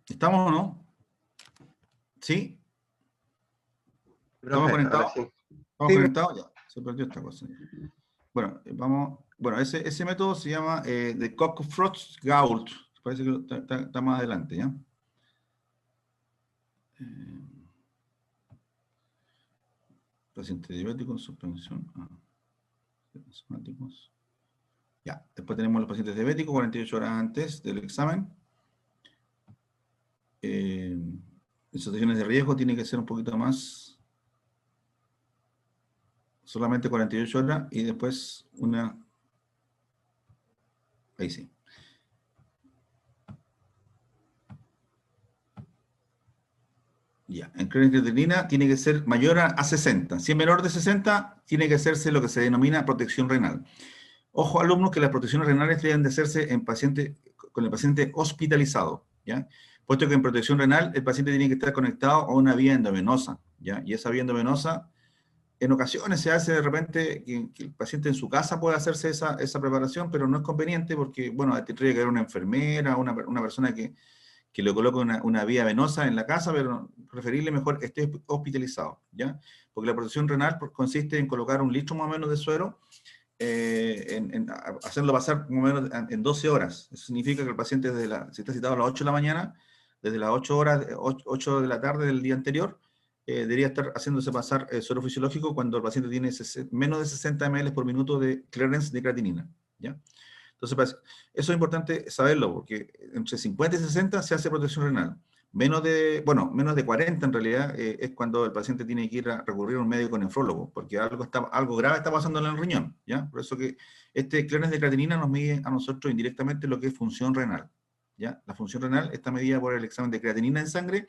o no? ¿Sí? ¿Estamos Profe, ahora conectados? sí. ¿Estamos Sí, conectados? Ya, se perdió esta cosa. Bueno, vamos. Bueno, ese método se llama The Cockcroft-Gault. Parece que está más adelante, ¿ya? Paciente diabético en suspensión. Asmáticos. Ya, después tenemos los pacientes diabéticos, 48 horas antes del examen. En situaciones de riesgo tiene que ser un poquito más, solamente 48 horas y después ahí sí. Ya, en creatinina tiene que ser mayor a 60. Si es menor de 60, tiene que hacerse lo que se denomina protección renal. Ojo, alumnos, que las protecciones renales deben de hacerse con el paciente hospitalizado, ¿ya? Puesto que en protección renal el paciente tiene que estar conectado a una vía endovenosa, ¿ya? Y esa vía endovenosa, en ocasiones se hace de repente que el paciente en su casa puede hacerse esa preparación, pero no es conveniente porque, bueno, tendría que haber una enfermera, una persona que le coloque una vía venosa en la casa, pero preferible mejor que esté hospitalizado, ¿ya? Porque la protección renal consiste en colocar 1 litro más o menos de suero, hacerlo pasar más o menos en 12 horas. Eso significa que el paciente, si está citado a las 8 de la mañana, desde las 8 horas, 8 de la tarde del día anterior, debería estar haciéndose pasar suero fisiológico cuando el paciente tiene menos de 60 ml por minuto de clearance de creatinina, ¿ya? Entonces, eso es importante saberlo, porque entre 50 y 60 se hace protección renal. Menos de 40 en realidad es cuando el paciente tiene que ir a recurrir a un médico nefrólogo, porque algo grave está pasando en el riñón, ¿ya? Por eso que este clearance de creatinina nos mide a nosotros indirectamente lo que es función renal, ¿ya? La función renal está medida por el examen de creatinina en sangre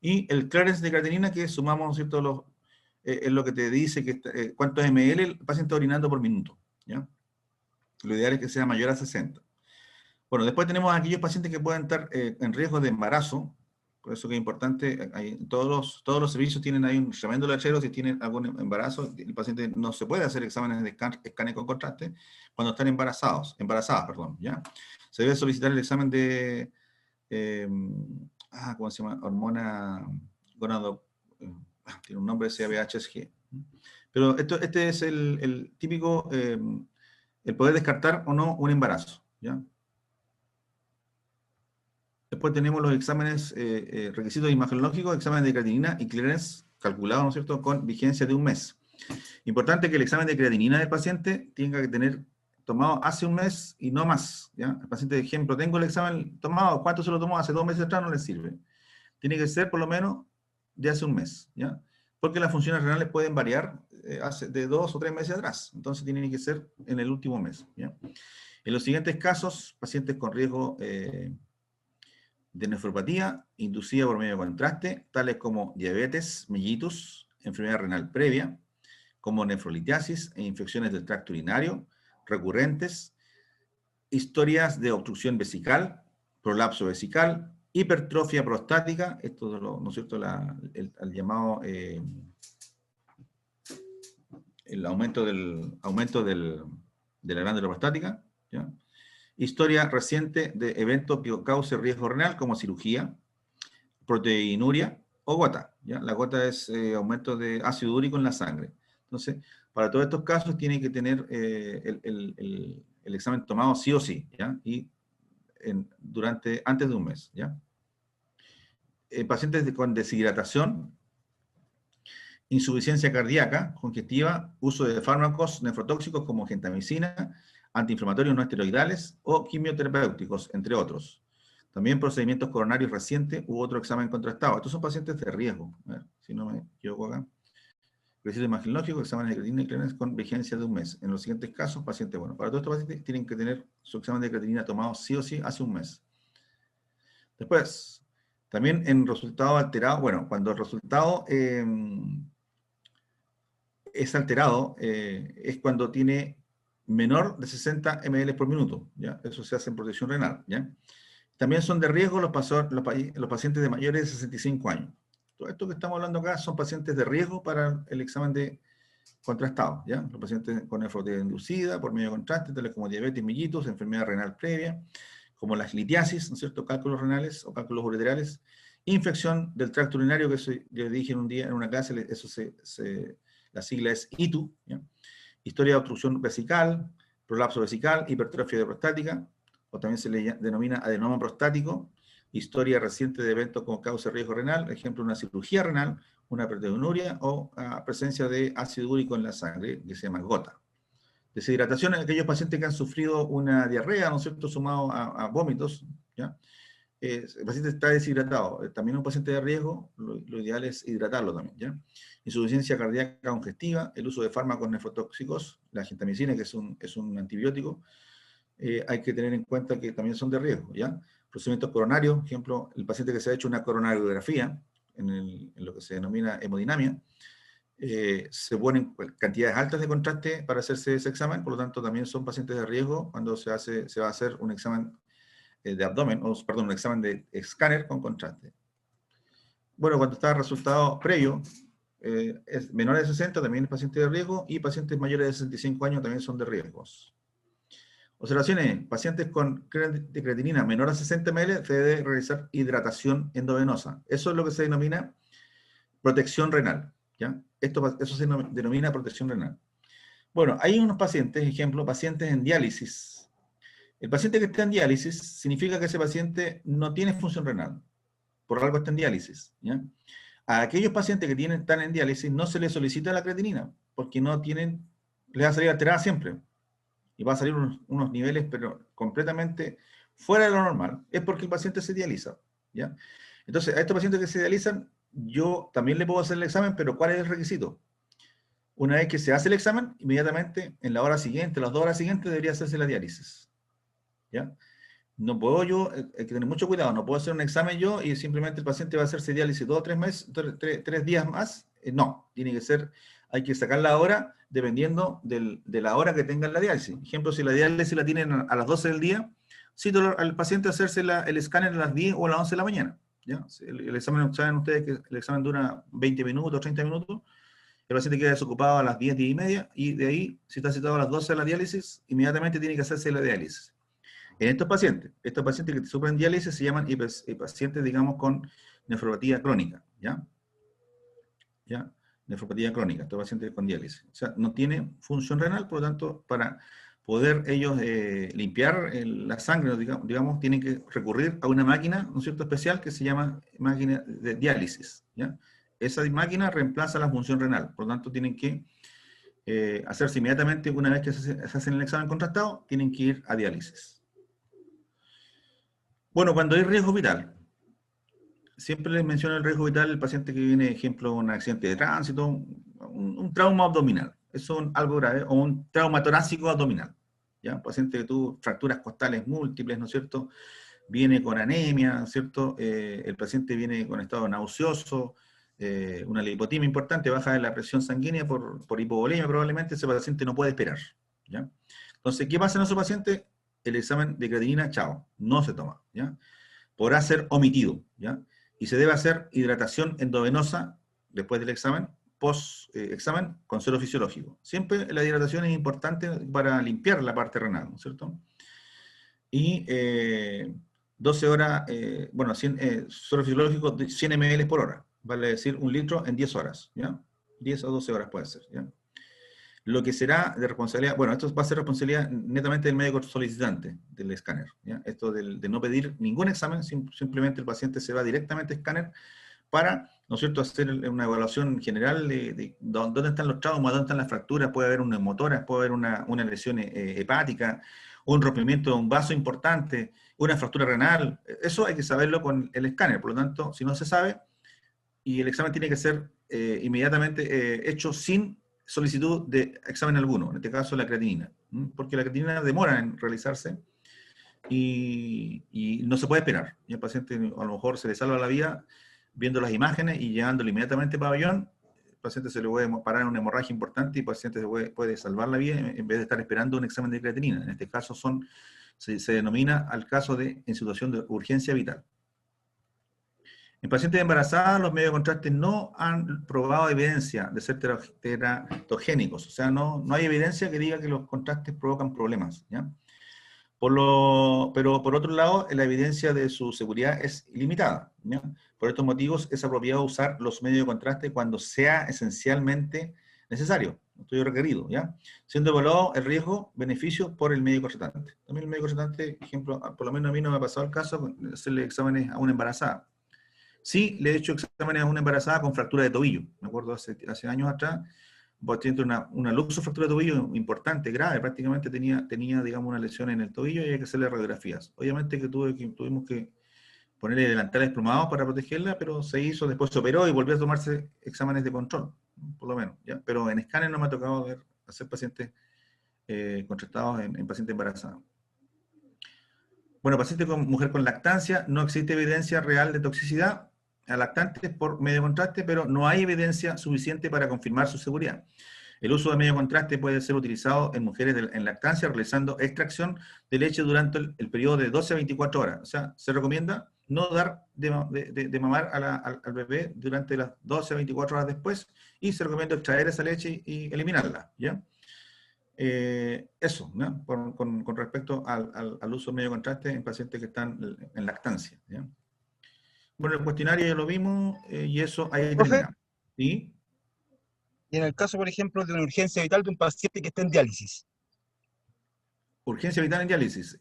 y el clearance de creatinina que sumamos, ¿no es cierto?, es lo que te dice cuántos ml el paciente está orinando por minuto, ¿ya? Lo ideal es que sea mayor a 60. Bueno, después tenemos aquellos pacientes que pueden estar en riesgo de embarazo, por eso que es importante, todos los servicios tienen ahí un tremendo lechero, si tienen algún embarazo, el paciente no se puede hacer exámenes de escáner con contraste cuando están embarazadas, perdón, ¿ya? Se debe solicitar el examen de, ¿cómo se llama? Hormona gonado, tiene un nombre, CABHSG. Pero este es el típico, el poder descartar o no un embarazo, ¿ya? Después tenemos los exámenes, requisitos imagenológicos, exámenes de creatinina y clearance calculado, ¿no es cierto?, con vigencia de 1 mes. Importante que el examen de creatinina del paciente tenga que tener tomado hace 1 mes y no más, ¿ya? El paciente, de ejemplo, tengo el examen tomado, ¿cuánto se lo tomó? Hace 2 meses atrás, no le sirve. Tiene que ser por lo menos de hace 1 mes, ¿ya? Porque las funciones renales pueden variar de 2 o 3 meses atrás, entonces tienen que ser en el último mes, ¿ya? En los siguientes casos, pacientes con riesgo de nefropatía inducida por medio de contraste, tales como diabetes mellitus, enfermedad renal previa, como nefrolitiasis e infecciones del tracto urinario recurrentes, historias de obstrucción vesical, prolapso vesical, hipertrofia prostática, esto es ¿no es cierto?, el llamado el aumento de la glándula prostática, ¿ya? Historia reciente de eventos que cause riesgo renal, como cirugía, proteinuria o gota, ¿ya? La gota es aumento de ácido úrico en la sangre. Entonces, para todos estos casos tiene que tener el examen tomado sí o sí, ¿ya? Y antes de 1 mes, ¿ya? Pacientes con deshidratación, insuficiencia cardíaca congestiva, uso de fármacos nefrotóxicos como gentamicina, antiinflamatorios no esteroidales o quimioterapéuticos, entre otros. También procedimientos coronarios recientes u otro examen contrastado. Estos son pacientes de riesgo. A ver, si no me equivoco acá. Requisito imagenológico, examen de creatinina y clearance con vigencia de 1 mes. En los siguientes casos, pacientes, bueno, para todos estos pacientes tienen que tener su examen de creatinina tomado sí o sí hace 1 mes. Después, también en resultado alterado, bueno, cuando el resultado es alterado, es cuando tiene menor de 60 ml por minuto, ¿ya? Eso se hace en protección renal, ¿ya? También son de riesgo los pacientes de mayores de 65 años. Todo esto que estamos hablando acá son pacientes de riesgo para el examen de contrastados, ¿ya? Los pacientes con nefropatías inducida por medio de contraste, tales como diabetes mellitus, enfermedad renal previa, como la litiasis, ¿no es cierto?, cálculos renales o cálculos ureterales, infección del tracto urinario, que eso yo dije en un día en una clase, eso la sigla es ITU, ¿ya? Historia de obstrucción vesical, prolapso vesical, hipertrofia prostática, o también se le denomina adenoma prostático, historia reciente de eventos con causa de riesgo renal, ejemplo, una cirugía renal, una proteinuria o presencia de ácido úrico en la sangre, que se llama gota. Deshidratación en aquellos pacientes que han sufrido una diarrea, ¿no es cierto?, sumado a vómitos, ¿ya? El paciente está deshidratado, también un paciente de riesgo, lo ideal es hidratarlo también, ¿ya? Insuficiencia cardíaca congestiva, el uso de fármacos nefrotóxicos, la gentamicina, que es un antibiótico, hay que tener en cuenta que también son de riesgo, ¿ya? Procedimientos coronarios, por ejemplo, el paciente que se ha hecho una coronariografía, en lo que se denomina hemodinamia, se ponen cantidades altas de contraste para hacerse ese examen, por lo tanto también son pacientes de riesgo cuando se va a hacer un examen de abdomen, perdón, un examen de escáner con contraste. Bueno, cuando está el resultado previo, es menores de 60, también es paciente de riesgo, y pacientes mayores de 65 años también son de riesgos. Observaciones, pacientes con de creatinina menor a 60 ml se debe realizar hidratación endovenosa. Eso es lo que se denomina protección renal, ¿ya? Eso se denomina protección renal. Bueno, hay unos pacientes, ejemplo, pacientes en diálisis. El paciente que está en diálisis significa que ese paciente no tiene función renal, por algo está en diálisis, ¿ya? A aquellos pacientes que están en diálisis no se les solicita la creatinina, porque no tienen, les va a salir alterada siempre, y va a salir unos niveles, pero completamente fuera de lo normal, es porque el paciente se dializa, ¿ya? Entonces, a estos pacientes que se dializan, yo también le puedo hacer el examen, pero ¿cuál es el requisito? Una vez que se hace el examen, inmediatamente, en la hora siguiente, las 2 horas siguientes, debería hacerse la diálisis, ¿ya? No puedo yo, hay que tener mucho cuidado, no puedo hacer un examen yo y simplemente el paciente va a hacerse diálisis 2 o 3 meses, 3 días más. No, tiene que ser, hay que sacar la hora dependiendo de la hora que tengan la diálisis. Por ejemplo, si la diálisis la tienen a las 12 del día, cito al paciente a hacerse el escáner a las 10 o a las 11 de la mañana. ¿Ya? El examen, saben ustedes que el examen dura 20 minutos, 30 minutos, el paciente queda desocupado a las 10, 10 y media, y de ahí, si está citado a las 12 de la diálisis, inmediatamente tiene que hacerse la diálisis. En estos pacientes que sufren diálisis se llaman pacientes, digamos, con nefropatía crónica, ¿ya? ¿Ya? Nefropatía crónica, estos pacientes con diálisis. O sea, no tienen función renal, por lo tanto, para poder ellos limpiar la sangre, digamos, tienen que recurrir a una máquina, ¿no es cierto?, especial que se llama máquina de diálisis, ¿ya? Esa máquina reemplaza la función renal, por lo tanto, tienen que hacerse inmediatamente, una vez que se hacen el examen contrastado, tienen que ir a diálisis. Bueno, cuando hay riesgo vital, siempre les menciono el riesgo vital del paciente que viene, ejemplo, un accidente de tránsito, un trauma abdominal, eso es algo grave, o un trauma torácico abdominal, ¿ya? Un paciente que tuvo fracturas costales múltiples, ¿no es cierto? Viene con anemia, ¿no es cierto? El paciente viene con estado nauseoso, una lipotimia importante, baja de la presión sanguínea por hipovolemia, probablemente ese paciente no puede esperar, ¿ya? Entonces, ¿qué pasa en esos pacientes? El examen de creatinina, chao, no se toma, ¿ya? Podrá ser omitido, ¿ya? Y se debe hacer hidratación endovenosa después del examen, post-examen, con suero fisiológico. Siempre la hidratación es importante para limpiar la parte renal, ¿no es cierto? Y 12 horas, bueno, suero fisiológico, 100 ml por hora, vale decir 1 litro en 10 horas, ¿ya? 10 o 12 horas puede ser, ¿ya? Lo que será de responsabilidad, bueno, esto va a ser responsabilidad netamente del médico solicitante del escáner, ¿ya? Esto de no pedir ningún examen, simplemente el paciente se va directamente a escáner para, ¿no es cierto?, hacer una evaluación general de dónde están los traumas, dónde están las fracturas, puede haber una neumotórax, puede haber una lesión hepática, un rompimiento de un vaso importante, una fractura renal, eso hay que saberlo con el escáner, por lo tanto, si no se sabe, y el examen tiene que ser inmediatamente hecho sin solicitud de examen alguno, en este caso la creatinina, porque la creatinina demora en realizarse y no se puede esperar. Y el paciente a lo mejor se le salva la vida viendo las imágenes y llevándolo inmediatamente a pabellón, el paciente se le puede parar en una hemorragia importante y el paciente puede salvar la vida en vez de estar esperando un examen de creatinina. En este caso se denomina al caso en situación de urgencia vital. En pacientes embarazadas, los medios de contraste no han probado evidencia de ser teratogénicos, o sea, no hay evidencia que diga que los contrastes provocan problemas, ¿ya? Pero por otro lado, la evidencia de su seguridad es limitada, ¿ya? Por estos motivos, es apropiado usar los medios de contraste cuando sea esencialmente necesario, estudio requerido, ¿ya? Siendo evaluado el riesgo-beneficio por el médico tratante. También el médico tratante, ejemplo, por lo menos a mí no me ha pasado el caso de hacerle exámenes a una embarazada. Sí, le he hecho exámenes a una embarazada con fractura de tobillo. Me acuerdo hace años atrás, tiene una luxofractura de tobillo importante, grave, prácticamente tenía, digamos, una lesión en el tobillo y hay que hacerle radiografías. Obviamente que tuvimos que ponerle delantales plomados para protegerla, pero se hizo, después se operó y volvió a tomarse exámenes de control, por lo menos, ¿ya? Pero en escáner no me ha tocado hacer pacientes contrastados en pacientes embarazados. Bueno, paciente con mujer con lactancia, no existe evidencia real de toxicidad a lactantes por medio de contraste, pero no hay evidencia suficiente para confirmar su seguridad. El uso de medio contraste puede ser utilizado en mujeres en lactancia realizando extracción de leche durante el periodo de 12 a 24 horas. O sea, se recomienda no dar de mamar al bebé durante las 12 a 24 horas después y se recomienda extraer esa leche y eliminarla, ¿ya? Eso, ¿no? Con respecto al uso de medio contraste en pacientes que están en lactancia, ¿ya? Bueno, el cuestionario ya lo vimos y eso ahí terminamos. ¿Sí? Y en el caso, por ejemplo, de una urgencia vital de un paciente que está en diálisis. Urgencia vital en diálisis.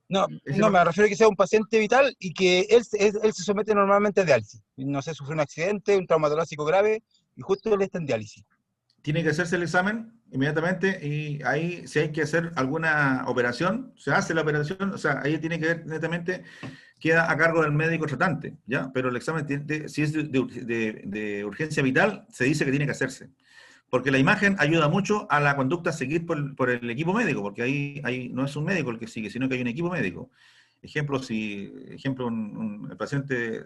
No, me refiero a que sea un paciente vital y que él se somete normalmente a diálisis. No sé, sufrió un accidente, un trauma torácico grave y justo él está en diálisis. Tiene que hacerse el examen inmediatamente y ahí si hay que hacer alguna operación, se hace la operación, o sea, ahí tiene que ver netamente, queda a cargo del médico tratante, ¿ya? Pero el examen, si es de urgencia vital, se dice que tiene que hacerse. Porque la imagen ayuda mucho a la conducta a seguir por el equipo médico, porque ahí no es un médico el que sigue, sino que hay un equipo médico. Ejemplo, el paciente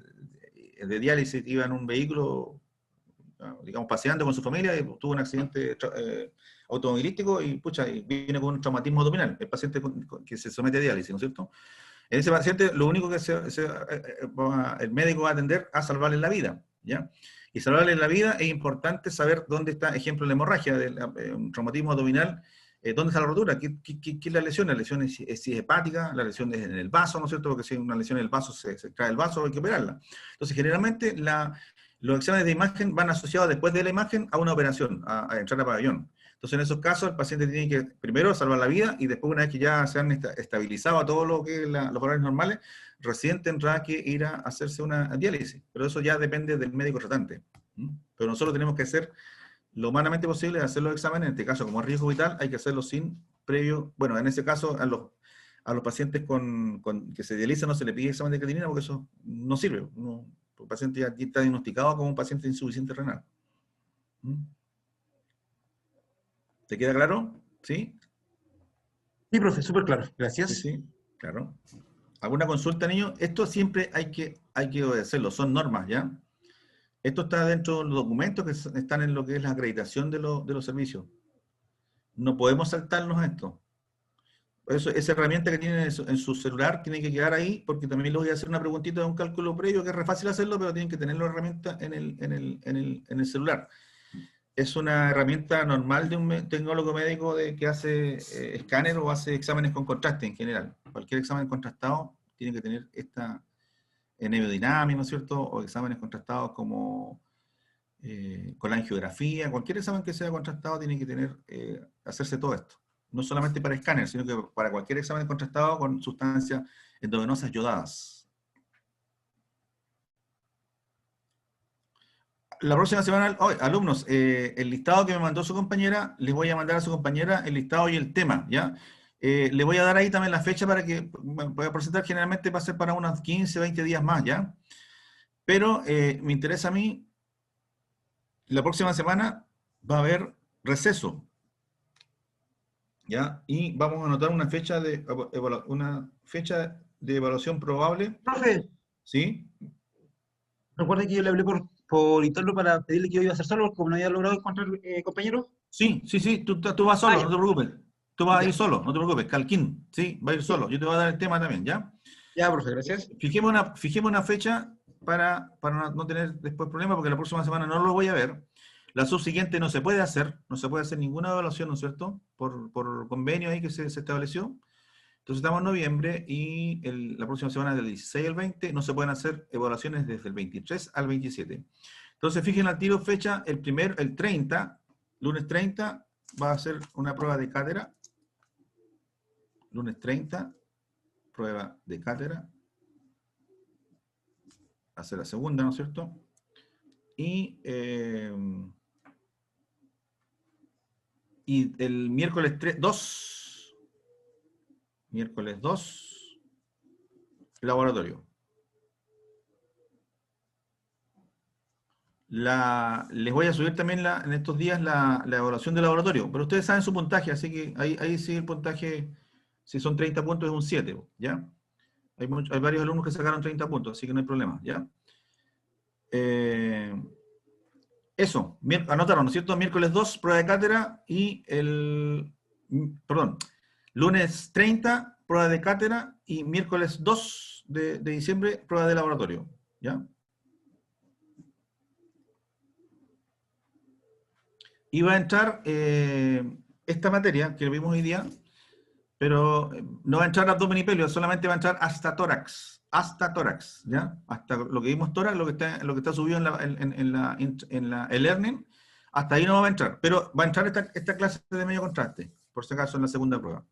de diálisis iba en un vehículo, digamos, paseando con su familia y tuvo un accidente automovilístico y, y viene con un traumatismo abdominal, el paciente que se somete a diálisis, ¿no es cierto? En ese paciente, lo único que el médico va a atender a salvarle la vida, ¿ya? Y salvarle la vida es importante saber dónde está, ejemplo, la hemorragia, un traumatismo abdominal, dónde está la rotura, qué es la lesión. La lesión es hepática, la lesión es en el vaso, ¿no es cierto? Porque si hay una lesión en el vaso, se extrae el vaso, hay que operarla. Entonces, generalmente, los exámenes de imagen van asociados después de la imagen a una operación, a entrar a pabellón. Entonces, en esos casos, el paciente tiene que primero salvar la vida y después, una vez que ya se han estabilizado todo lo que es los valores normales, recién tendrá que ir a hacerse una diálisis. Pero eso ya depende del médico tratante. Pero nosotros tenemos que hacer lo humanamente posible, hacer los exámenes. En este caso, como es riesgo vital, hay que hacerlo sin previo. Bueno, en ese caso, a los pacientes que se dializan no se le pide examen de creatinina porque eso no sirve. El paciente ya está diagnosticado como un paciente insuficiente renal. ¿Te queda claro? ¿Sí? Sí, profe, súper claro. Gracias. Sí, claro. ¿Alguna consulta, niño? Esto siempre hay que obedecerlo, son normas, ¿ya? Esto está dentro de los documentos que están en lo que es la acreditación de los servicios. No podemos saltarnos esto. Por eso, esa herramienta que tienen en su celular tiene que quedar ahí, porque también les voy a hacer una preguntita de un cálculo previo, que es re fácil hacerlo, pero tienen que tener la herramienta en el celular. Es una herramienta normal de un tecnólogo médico que hace escáner o hace exámenes con contraste en general. Cualquier examen contrastado tiene que tener esta hemodinámica, ¿no es cierto? O exámenes contrastados como con la angiografía. Cualquier examen que sea contrastado tiene que hacerse todo esto. No solamente para escáner, sino que para cualquier examen contrastado con sustancias endovenosas yodadas. La próxima semana, alumnos, el listado que me mandó su compañera, les voy a mandar a su compañera el listado y el tema, ¿ya? Le voy a dar ahí también la fecha para que voy a presentar, generalmente va a ser para unos 15, 20 días más, ¿ya? Pero me interesa a mí, la próxima semana va a haber receso, ¿ya? Y vamos a anotar una fecha de evaluación probable. Profe, ¿Sí? recuerda que yo le hablé por interno para pedirle que yo iba a hacer solo, como no había logrado encontrar compañeros. Sí, tú vas solo, ya. no te preocupes. Tú vas a ir Ya. solo, no te preocupes. Calquín, sí, va a ir solo. Yo te voy a dar el tema también, ¿ya? Ya, profe, gracias. Fijemos una fecha para no tener después problemas, porque la próxima semana no lo voy a ver. La subsiguiente no se puede hacer ninguna evaluación, ¿no es cierto? Por convenio ahí que se estableció. Entonces estamos en noviembre y la próxima semana del 16 al 20 no se pueden hacer evaluaciones desde el 23 al 27. Entonces fijen al tiro fecha, el 30, lunes 30, va a ser una prueba de cátedra. Lunes 30, prueba de cátedra. Va a ser la segunda, ¿no es cierto? Y el miércoles 2, laboratorio. Les voy a subir también en estos días la evaluación del laboratorio, pero ustedes saben su puntaje, así que ahí sí el puntaje, si son 30 puntos es un 7, ¿ya? Hay varios alumnos que sacaron 30 puntos, así que no hay problema, ¿ya? Eso, anotaron, ¿no es cierto? Miércoles 2, prueba de cátedra y lunes 30, prueba de cátedra y miércoles 2 de diciembre, prueba de laboratorio, ¿ya? Y va a entrar esta materia que vimos hoy día, pero no va a entrar abdomen y pelio, solamente va a entrar hasta tórax, ¿ya? Hasta lo que vimos tórax, lo que está subido en el learning, hasta ahí no va a entrar, pero va a entrar esta clase de medio contraste, por si acaso en la segunda prueba.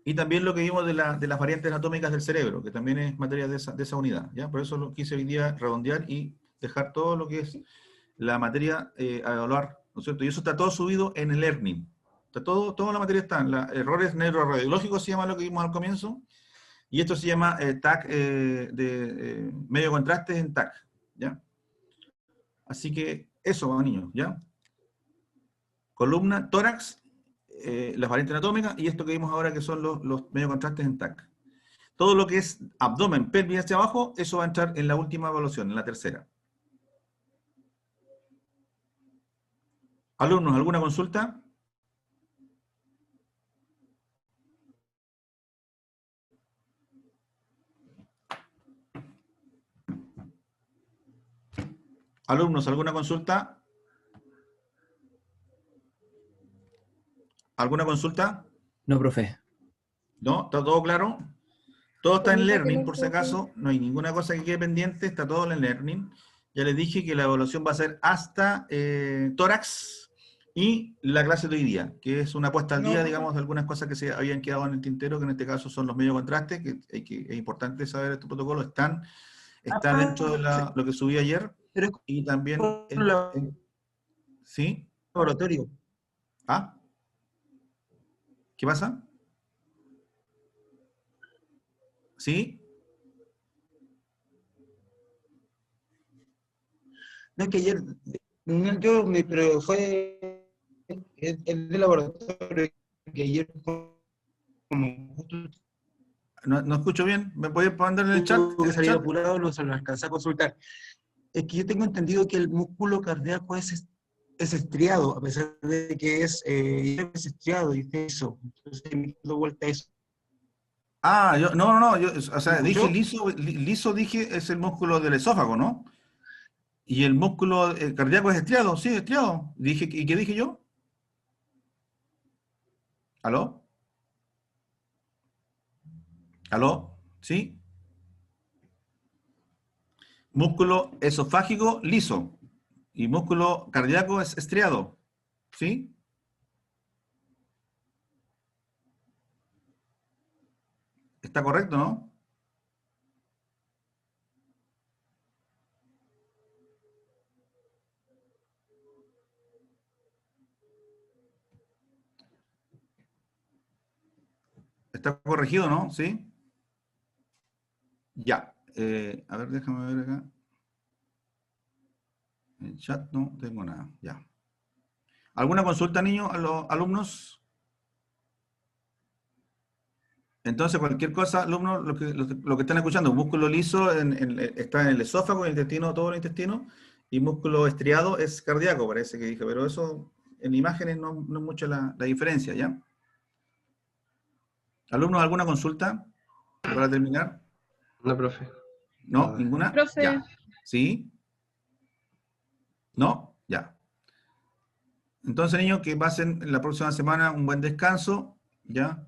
Y también lo que vimos de las variantes anatómicas del cerebro, que también es materia de esa unidad, ¿ya? Por eso lo quise hoy día redondear y dejar todo lo que es la materia a evaluar, ¿no es cierto? Y eso está todo subido en el learning. Toda la materia está, errores neuroradiológicos se llama lo que vimos al comienzo, y esto se llama TAC medio contraste en TAC, ¿ya? Así que eso, niños, ¿ya? Columna, tórax, las variantes anatómicas, y esto que vimos ahora que son los medio contrastes en TAC. Todo lo que es abdomen, pelvis hacia abajo, eso va a entrar en la última evaluación, en la tercera. Alumnos, ¿alguna consulta? Alumnos, ¿alguna consulta? ¿Alguna consulta? No, profe. ¿No? ¿Está todo claro? Todo está en Permita que learning, lo por si toque. acaso. No hay ninguna cosa que quede pendiente, está todo en learning. Ya les dije que la evaluación va a ser hasta tórax y la clase de hoy día, que es una puesta al día, digamos, de algunas cosas que se habían quedado en el tintero, que en este caso son los medios contrastes, que es importante saber este protocolo, está dentro de lo que subí ayer, Pero es y también... con ¿Sí? laboratorio. ¿Ah? ¿Qué pasa? ¿Sí? No es que ayer, pero fue el de laboratorio que ayer como justo No escucho bien. ¿Me puedes mandar en el chat? tuve que ¿En el salir chat? apurado, no se lo alcancé a consultar. Es que yo tengo entendido que el músculo cardíaco es estriado, a pesar de que es estriado, dice eso. Entonces me doy vuelta a eso. Ah, no, o sea, ¿Me dije escuchó? liso dije es el músculo del esófago, ¿no? Y el músculo cardíaco es estriado, sí, estriado. ¿Y qué dije yo? ¿Aló? ¿Aló? ¿Sí? Músculo esofágico liso. Y músculo cardíaco es estriado. ¿Sí? ¿Está correcto, no? ¿Está corregido, no? ¿Sí? Ya. A ver, déjame ver acá. En el chat no tengo nada. Ya. ¿Alguna consulta, niños, a los alumnos? Entonces, cualquier cosa, alumnos, lo que están escuchando, músculo liso está en el esófago, el intestino, todo el intestino, y músculo estriado es cardíaco, parece que dije, pero eso en imágenes no es mucho la diferencia, ¿ya? Alumnos, ¿alguna consulta para terminar? No, profe. ¿No? Nada. ¿Ninguna? Profe. Ya. ¿Sí? ¿No? Ya. Entonces, niños, que pasen la próxima semana un buen descanso, ¿ya?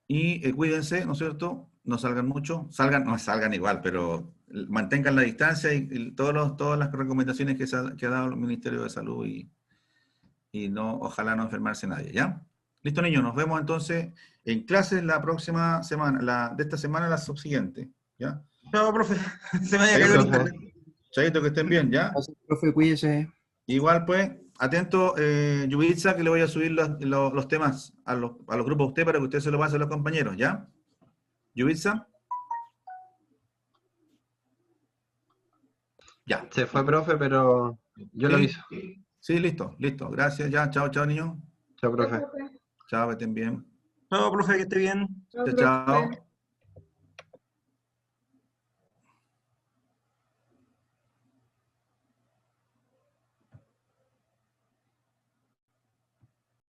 Y cuídense, ¿no es cierto? No salgan mucho, no salgan igual, pero mantengan la distancia y todas las recomendaciones que ha dado el Ministerio de Salud y no, ojalá no enfermarse nadie, ¿ya? Listo, niños, nos vemos entonces en clases la próxima semana, de esta semana la subsiguiente, ¿ya? Chao, profe. Se me haya Ahí, caído el profe. internet. Chaito, que estén bien, ¿ya? Gracias, profe, cuídese. Igual, pues, atento, Yubitsa, que le voy a subir los temas a los grupos de usted para que usted se lo pase a los compañeros, ¿ya? Yubitsa. Ya. Se fue, profe, pero yo lo Sí. aviso. Sí, listo. Gracias, ya. Chao, chao, niños. Chao, profe. Chao, que estén bien. Chao, profe, que esté bien. Chao, Chao, chao. profe.